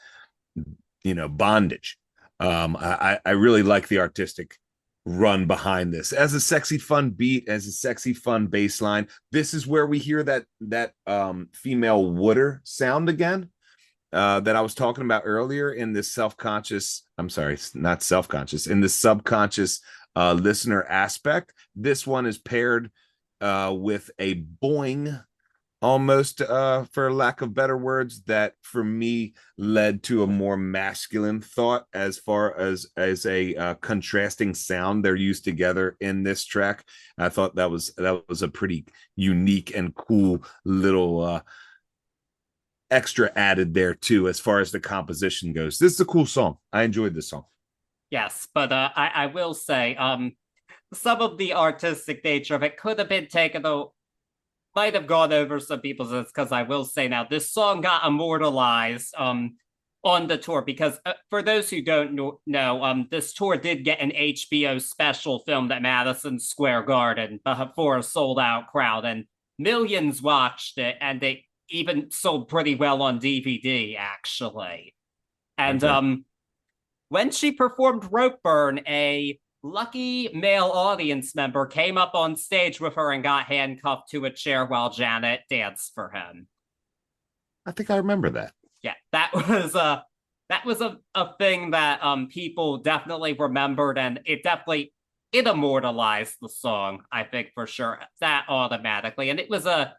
bondage. I really like the artistic run behind this as a sexy, fun beat, as a sexy, fun bass line. This is where we hear that female wooder sound again, that I was talking about earlier in this self-conscious, I'm sorry, not self-conscious, in this subconscious listener aspect. This one is paired with a boing, almost, for lack of better words, that for me led to a more masculine thought as far as a contrasting sound they're used together in this track. I thought that was a pretty unique and cool little extra added there too, as far as the composition goes. This is a cool song. I enjoyed this song. Yes, but I will say, some of the artistic nature of it could have been taken, though might have gone over some people's heads, because I will say now, this song got immortalized on the tour, because for those who don't know, this tour did get an HBO special filmed at Madison Square Garden for a sold-out crowd, and millions watched it, and they even sold pretty well on DVD, actually. And Okay. when she performed Rope Burn, a lucky male audience member came up on stage with her and got handcuffed to a chair while Janet danced for him. I think I remember that. Yeah, that was a thing that people definitely remembered, and it immortalized the song, I think, for sure, that automatically. And it was a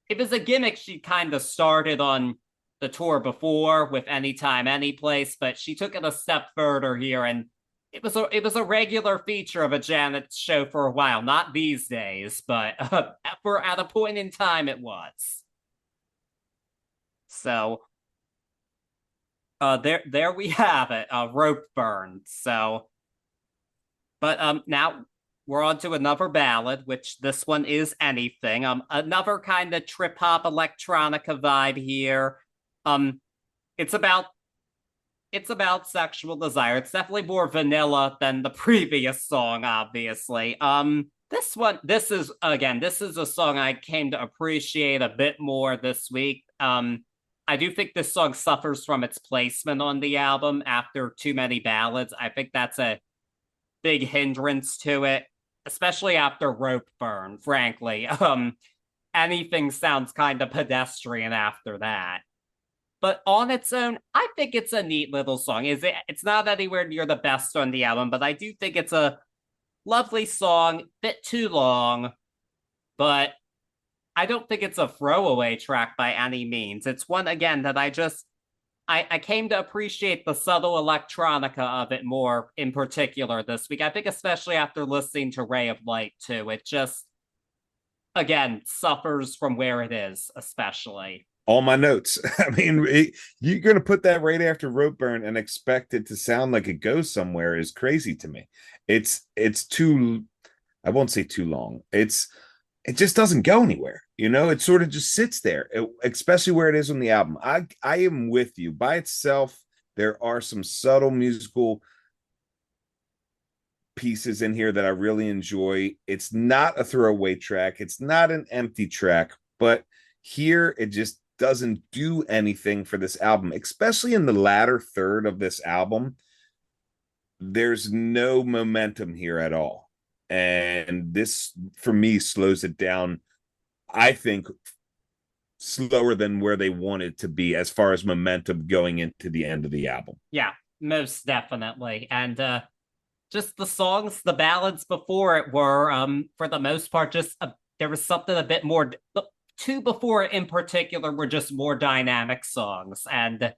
gimmick she kind of started on the tour before with Anytime, Anyplace, but she took it a step further here, and it was a regular feature of a Janet show for a while. Not these days, but at a point in time, it was. So there we have it, Rope Burn. So, but now we're on to another ballad, which this one is Anything. Another kind of trip hop electronica vibe here. It's about it's about sexual desire. It's definitely more vanilla than the previous song, obviously. This is a song I came to appreciate a bit more this week. I do think this song suffers from its placement on the album after too many ballads. I think that's a big hindrance to it, especially after Rope Burn, frankly. Anything sounds kind of pedestrian after that. But on its own, I think it's a neat little song. It's not anywhere near the best on the album, but I do think it's a lovely song, bit too long, but I don't think it's a throwaway track by any means. It's one again that I came to appreciate the subtle electronica of it more in particular this week. I think especially after listening to Ray of Light too. It just again suffers from where it is, especially. All my notes. I mean, you're going to put that right after Rope Burn and expect it to sound like it goes somewhere is crazy to me. It's too, I won't say too long. It just doesn't go anywhere. It sort of just sits there, especially where it is on the album. I am with you. By itself, there are some subtle musical pieces in here that I really enjoy. It's not a throwaway track. It's not an empty track, but here it just doesn't do anything for this album, especially in the latter third of this album. There's no momentum here at all. And this, for me, slows it down, I think, slower than where they wanted to be as far as momentum going into the end of the album. Yeah, most definitely. And just the songs, the ballads before it were, for the most part, there was something a bit more. The two before it in particular were just more dynamic songs. And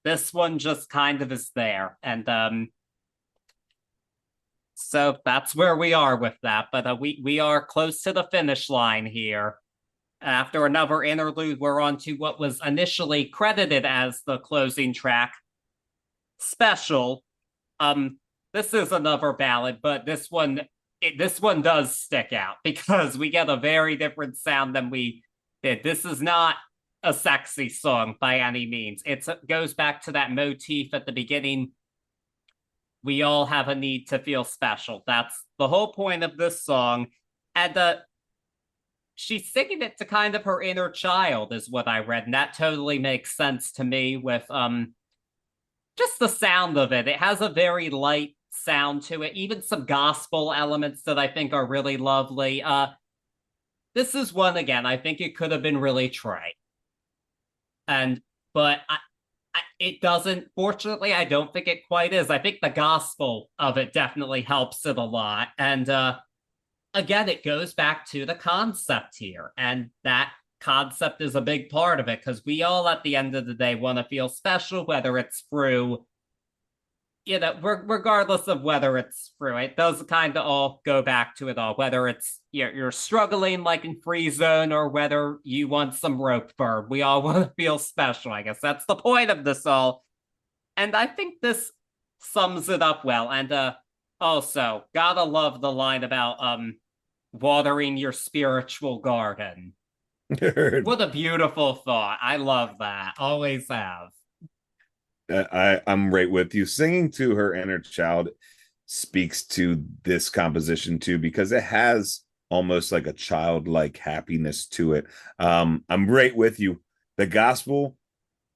this one just kind of is there. And so that's where we are with that. But we are close to the finish line here. After another interlude, we're on to what was initially credited as the closing track, Special. This is another ballad, but this one does stick out because we get a very different sound than we did. This is not a sexy song by any means. It goes back to that motif at the beginning. We all have a need to feel special. That's the whole point of this song. And she's singing it to kind of her inner child, is what I read. And that totally makes sense to me with just the sound of it. It has a very light sound to it, even some gospel elements that I think are really lovely. This is one, again, I think it could have been really trite. But it doesn't, fortunately, I don't think it quite is. I think the gospel of it definitely helps it a lot. And again, it goes back to the concept here. And that concept is a big part of it because we all, at the end of the day, want to feel special, whether it's through, regardless of whether it's through, it does kind of all go back to it all, whether it's you're struggling like in Free Zone or whether you want some rope burn. We all want to feel special. I guess that's the point of this all. And I think this sums it up well. And also, gotta love the line about watering your spiritual garden. What a beautiful thought. I love that. Always have. I'm right with you. Singing to her inner child speaks to this composition too, because it has almost like a childlike happiness to it. I'm right with you. The gospel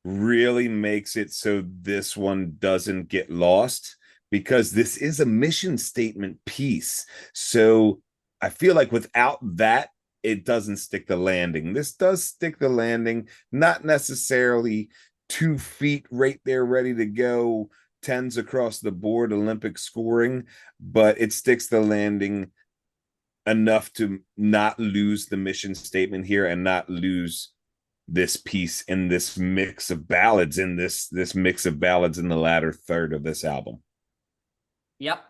really makes it so this one doesn't get lost because this is a mission statement piece. So I feel like without that, it doesn't stick the landing. This does stick the landing, not necessarily 2 feet right there ready to go, tens across the board, Olympic scoring, but it sticks the landing enough to not lose the mission statement here and not lose this piece in this mix of ballads, in this mix of ballads in the latter third of this album. Yep,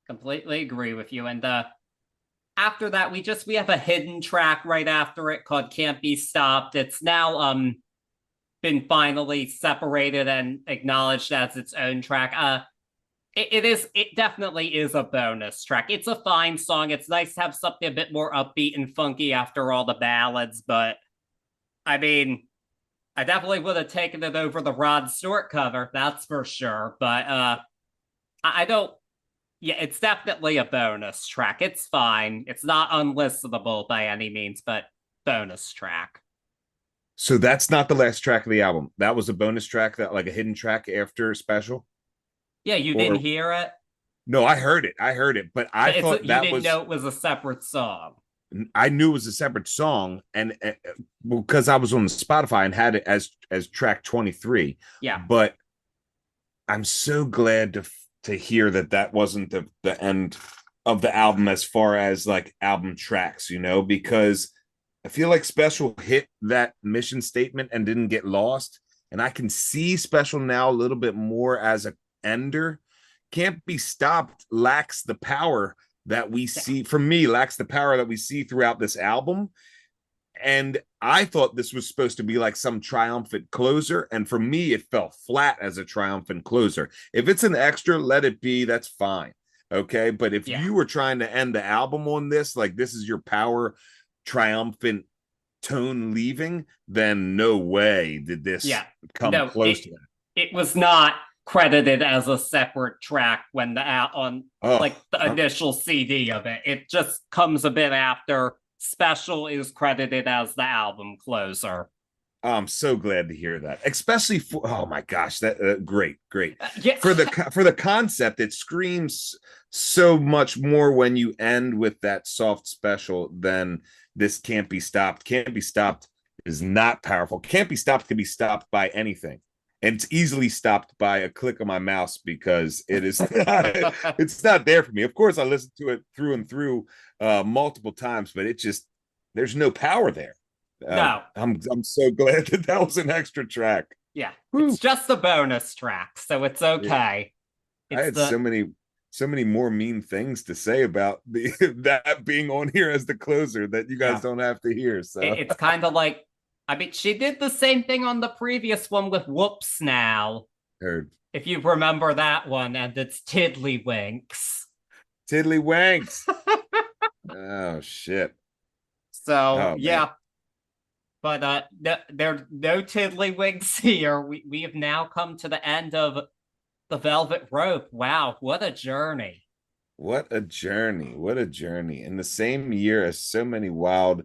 completely agree with you. And after that, we have a hidden track right after it called Can't Be Stopped. It's now been finally separated and acknowledged as its own track. It definitely is a bonus track. It's a fine song. It's nice to have something a bit more upbeat and funky after all the ballads, but I mean, I definitely would have taken it over the Rod Stewart cover, that's for sure. But I don't. Yeah, it's definitely a bonus track. It's fine. It's not unlistenable by any means, but bonus track. So that's not the last track of the album. That was a bonus track, that like a hidden track after special. Yeah, you didn't Or hear it. no, I heard it. I heard it, but I thought You that didn't was know it was a separate song. I knew it was a separate song, and because I was on Spotify and had it as track 23. Yeah, But I'm so glad to hear that that wasn't the end of the album as far as like album tracks, because I feel like Special hit that mission statement and didn't get lost, and I can see Special now a little bit more as a ender. Can't Be Stopped lacks the power that we see, for me, lacks the power that we see throughout this album. And I thought this was supposed to be like some triumphant closer. And for me, it fell flat as a triumphant closer. If it's an extra, let it be. That's fine. Okay. But if yeah, you were trying to end the album on this, like this is your power triumphant tone leaving, then no way did this yeah. come No, close to that. it was not credited as a separate track when on Oh, like the initial CD of it. It just comes a bit after. Special is credited as the album closer. I'm so glad to hear that, especially for, oh my gosh, that great Yeah, for the concept. It screams so much more when you end with that soft special than this Can't Be Stopped. Can't Be Stopped is not powerful. Can't Be Stopped can be stopped by anything, and it's easily stopped by a click of my mouse because it is not, it's not there for me. Of course, I listened to it through and through multiple times, but it just, there's no power there. no, I'm so glad that that was an extra track. yeah, Whew. it's just a bonus track, so it's Yeah. okay. I It's had the so many more mean things to say about the that being on here as the closer that you guys yeah. don't have to hear. So It's kind of like, I mean, she did the same thing on the previous one with Whoops Now, heard if you remember that one, and it's Tiddlywinks. Tiddlywinks. Oh shit. So Oh man. yeah, but there are no Tiddlywinks here. We have now come to the end of the Velvet Rope. Wow, what a journey! What a journey. What a journey. In the same year as so many wild,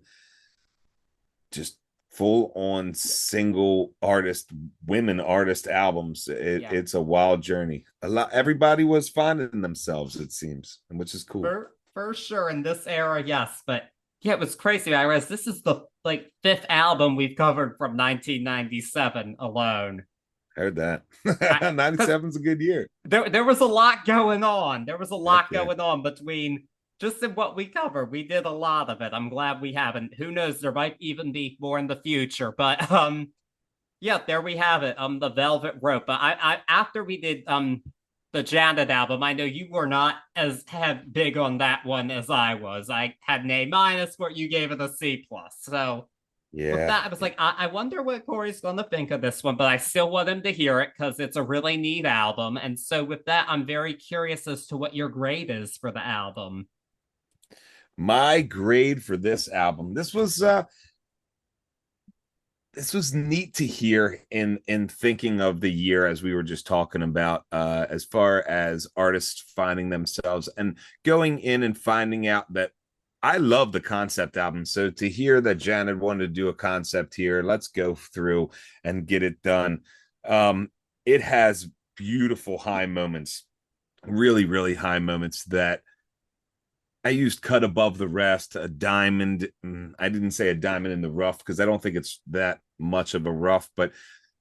just full on single artist, women artist albums. Yeah, It's a wild journey. A lot, everybody was finding themselves, it seems, which is cool. for sure in this era, yes. But yeah, it was crazy. I realized this is the like fifth album we've covered from 1997 alone. Heard that. I, 97 is a good year. there was a lot going on. There was a Heck lot yeah. going on between just in what we covered. We did a lot of it. I'm glad we haven't. Who knows? There might even be more in the future. But yeah, there we have it. The Velvet Rope. But I after we did the Janet album, I know you were not as big on that one as I was. I had an A minus, where you gave it a C plus. So with Yeah. that, I was like, I wonder what Cory's going to think of this one, but I still want him to hear it because it's a really neat album. And so with that, I'm very curious as to what your grade is for the album. My grade for this album, this was neat to hear in thinking of the year, as we were just talking about, as far as artists finding themselves and going in and finding out that I love the concept album. So to hear that Janet wanted to do a concept here, let's go through and get it done. It has beautiful high moments, really, really high moments that I used Cut Above the Rest, a diamond. I didn't say a diamond in the rough because I don't think it's that much of a rough, but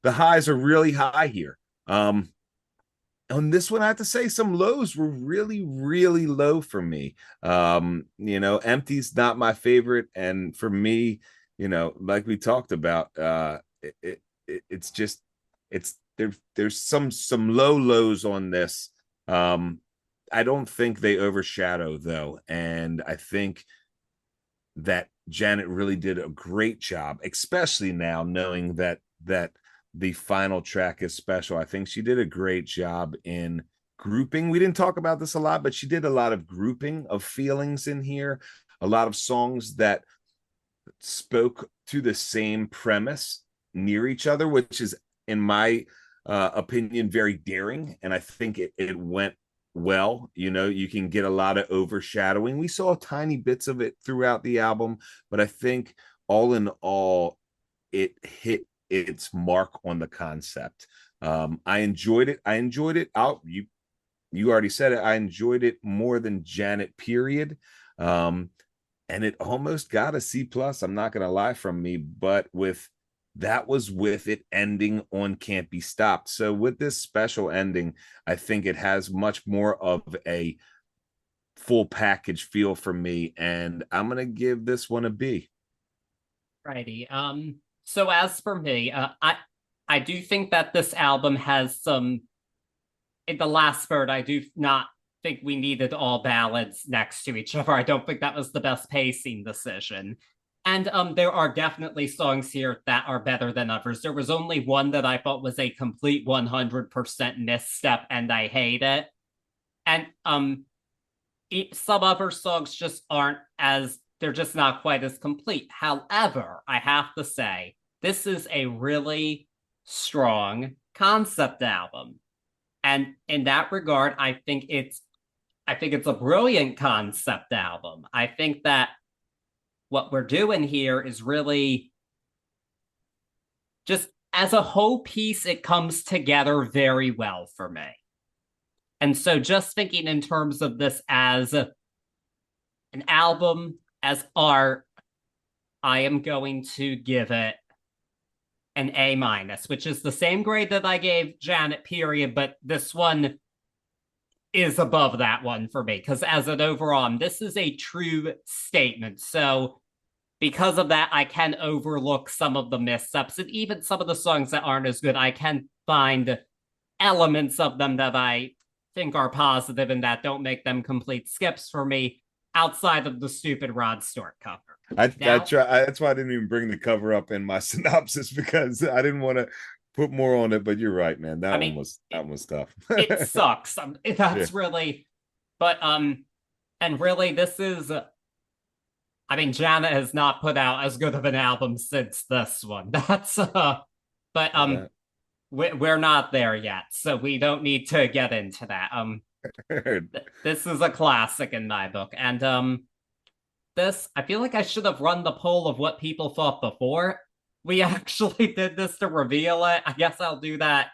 the highs are really high here. On this one, I have to say some lows were really, really low for me. Empty's not my favorite. And for me, like we talked about, it's just, there's some low lows on this. I don't think they overshadow though. And I think that Janet really did a great job, especially now knowing that the final track is special. I think she did a great job in grouping. We didn't talk about this a lot, but she did a lot of grouping of feelings in here, a lot of songs that spoke to the same premise near each other, which is, in my opinion, very daring. And I think it went well. You can get a lot of overshadowing. We saw tiny bits of it throughout the album, but I think all in all, it hit its mark on the concept. I enjoyed it. You already said it. I enjoyed it more than Janet, period. And it almost got a C+. I'm not gonna lie, from me, but that was with it ending on Can't Be Stopped. So with this special ending, I think it has much more of a full package feel for me, and I'm gonna give this one a B. Righty. So as for me, I do think that this album has some. In the last spurt, I do not think we needed all ballads next to each other. I don't think that was the best pacing decision. And there are definitely songs here that are better than others. There was only one that I thought was a complete 100% misstep, and I hate it. And some other songs just aren't as, they're just not quite as complete. However, I have to say, this is a really strong concept album. And in that regard, I think it's a brilliant concept album. I think that what we're doing here is really just as a whole piece, it comes together very well for me. And so just thinking in terms of this as an album, as art, I am going to give it an A-, which is the same grade that I gave Janet, period, but this one is above that one for me, because as an overall, this is a true statement. So because of that, I can overlook some of the missteps, and even some of the songs that aren't as good, I can find elements of them that I think are positive and that don't make them complete skips for me, outside of the stupid Rod Stewart cover. That's why I didn't even bring the cover up in my synopsis, because I didn't want to put more on it. But you're right, man. That one was tough. It sucks. That's really, but and really, this is. I mean, Janet has not put out as good of an album since this one. That's but we're not there yet, so we don't need to get into that. This is a classic in my book, and this, I feel like I should have run the poll of what people thought before we actually did this to reveal it. I guess I'll do that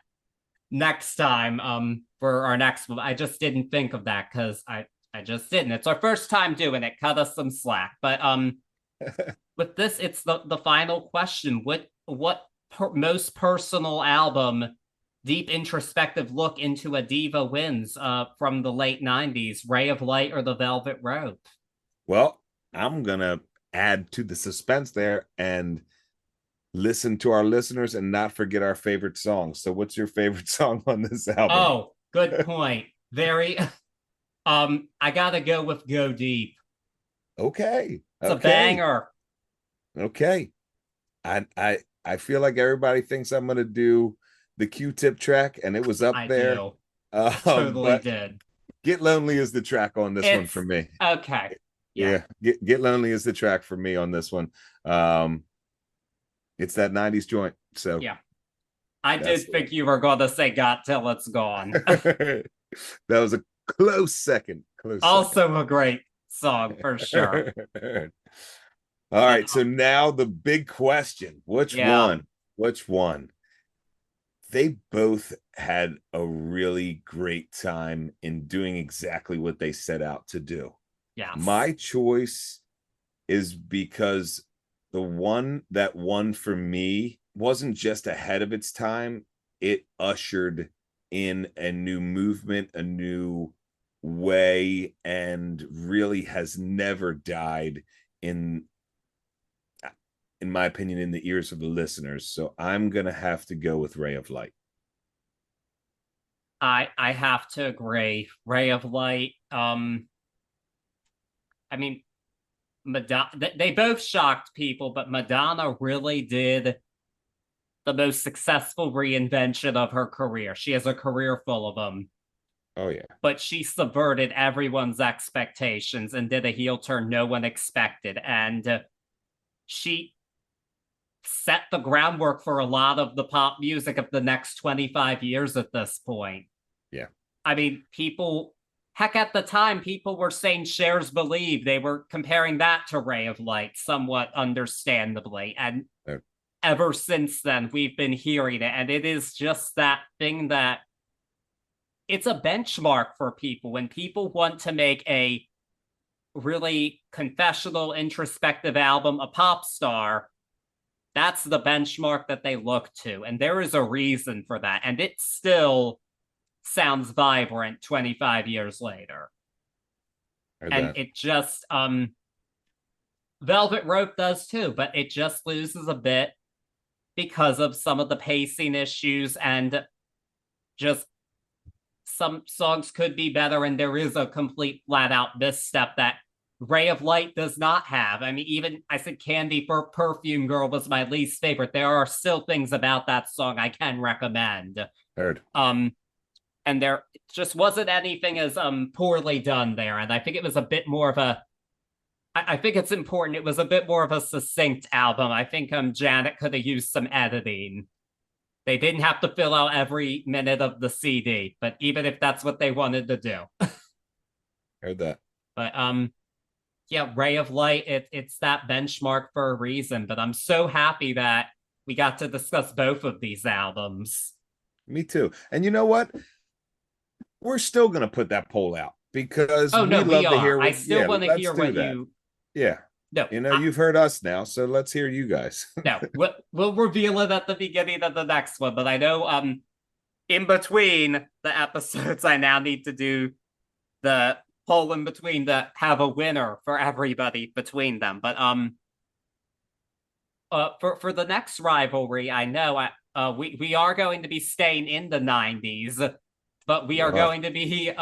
next time for our next one. I just didn't think of that because I just didn't. It's our first time doing it. Cut us some slack. But with this, it's the final question. What most personal album, deep introspective look into a diva wins from the late 90s, Ray of Light or The Velvet Rope? Well, I'm going to add to the suspense there and listen to our listeners and not forget our favorite song. So what's your favorite song on this album? Oh, good point. Very I gotta go with Go Deep. Okay. It's a banger. Okay. I feel like everybody thinks I'm gonna do the Q-Tip track, and it was up there. Totally did. Get Lonely is the track on this one for me. Okay. Yeah. Get Lonely is the track for me on this one. It's that 90s joint. So yeah. I did think you were gonna say Got Till It's Gone. That was a close second. Also a great song for sure. All right, so now the big question. Which one? They both had a really great time in doing exactly what they set out to do. Yeah. My choice is because the one that won for me wasn't just ahead of its time. It ushered in a new movement, a new way, and really has never died in my opinion, in the ears of the listeners. So I'm gonna have to go with Ray of Light. I have to agree. Ray of Light. I mean, Madonna, they both shocked people, but Madonna really did the most successful reinvention of her career. She has a career full of them. Oh, yeah. But she subverted everyone's expectations and did a heel turn no one expected. And she set the groundwork for a lot of the pop music of the next 25 years at this point. Yeah. I mean, people, heck, at the time, people were saying Shares Believe. They were comparing that to Ray of Light, somewhat understandably. And ever since then, we've been hearing it. And it is just that thing that it's a benchmark for people. When people want to make a really confessional, introspective album, a pop star, that's the benchmark that they look to. And there is a reason for that. And it still sounds vibrant 25 years later. And it just, Velvet Rope does too, but it just loses a bit because of some of the pacing issues, and just some songs could be better, and there is a complete flat-out misstep that Ray of Light does not have. I mean, even I said Candy for Perfume Girl was my least favorite. There are still things about that song I can recommend. Heard. And there just wasn't anything as poorly done there. And I think it was a bit more of a, I think it's important, it was a bit more of a succinct album. I think Janet could have used some editing. They didn't have to fill out every minute of the CD, but even if that's what they wanted to do. Heard that. But yeah, Ray of Light, it's that benchmark for a reason. But I'm so happy that we got to discuss both of these albums. Me too. And you know what? We're still going to put that poll out because we love to hear what, I still want to hear what that. you... Yeah. No, you've heard us now, so let's hear you guys. No, we'll reveal it at the beginning of the next one, but I know in between the episodes, I now need to do the poll in between to have a winner for everybody between them. But for the next rivalry, I know we are going to be staying in the 90s, but we are going to be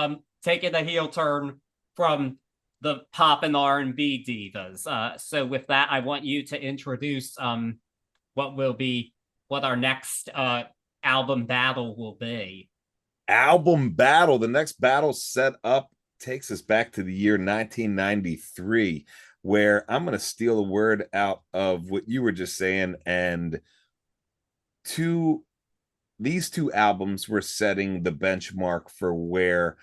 taking a heel turn from the pop and R&B divas. So with that, I want you to introduce what our next album battle will be. Album battle. The next battle set up takes us back to the year 1993, where I'm going to steal a word out of what you were just saying, and these two albums were setting the benchmark for where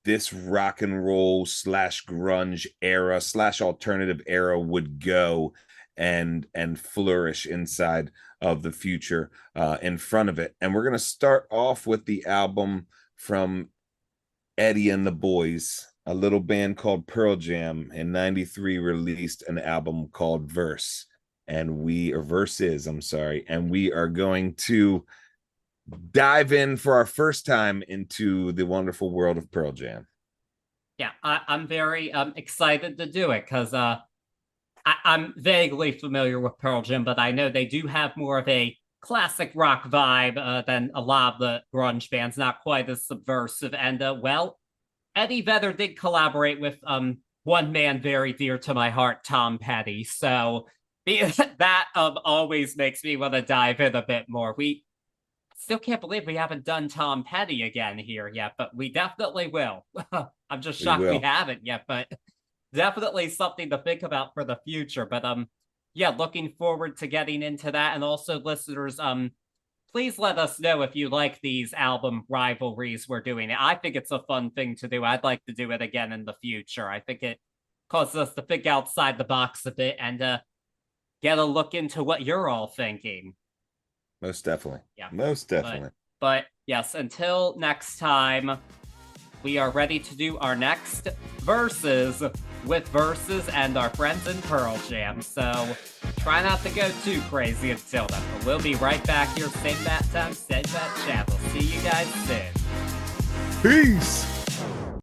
this rock and roll / grunge era / alternative era would go and flourish inside of the future in front of it. And we're going to start off with the album from Eddie and the Boys, a little band called Pearl Jam. In 93 released an album called Verses, and we are going to dive in for our first time into the wonderful world of Pearl Jam. Yeah, I'm very excited to do it because I'm vaguely familiar with Pearl Jam, but I know they do have more of a classic rock vibe than a lot of the grunge bands, not quite as subversive. And well, Eddie Vedder did collaborate with one man very dear to my heart, Tom Petty. So that always makes me want to dive in a bit more. We still can't believe we haven't done Tom Petty again here yet, but we definitely will. I'm just shocked we haven't yet, but definitely something to think about for the future. But yeah, looking forward to getting into that. And also, listeners, please let us know if you like these album rivalries we're doing. I think it's a fun thing to do. I'd like to do it again in the future. I think it causes us to think outside the box a bit and get a look into what you're all thinking. Most definitely. Yeah. Most definitely. But yes, until next time, we are ready to do our next Verses with Verses and our friends in Pearl Jam. So try not to go too crazy until then. But we'll be right back here, same bat time, same bat channel. See you guys soon. Peace.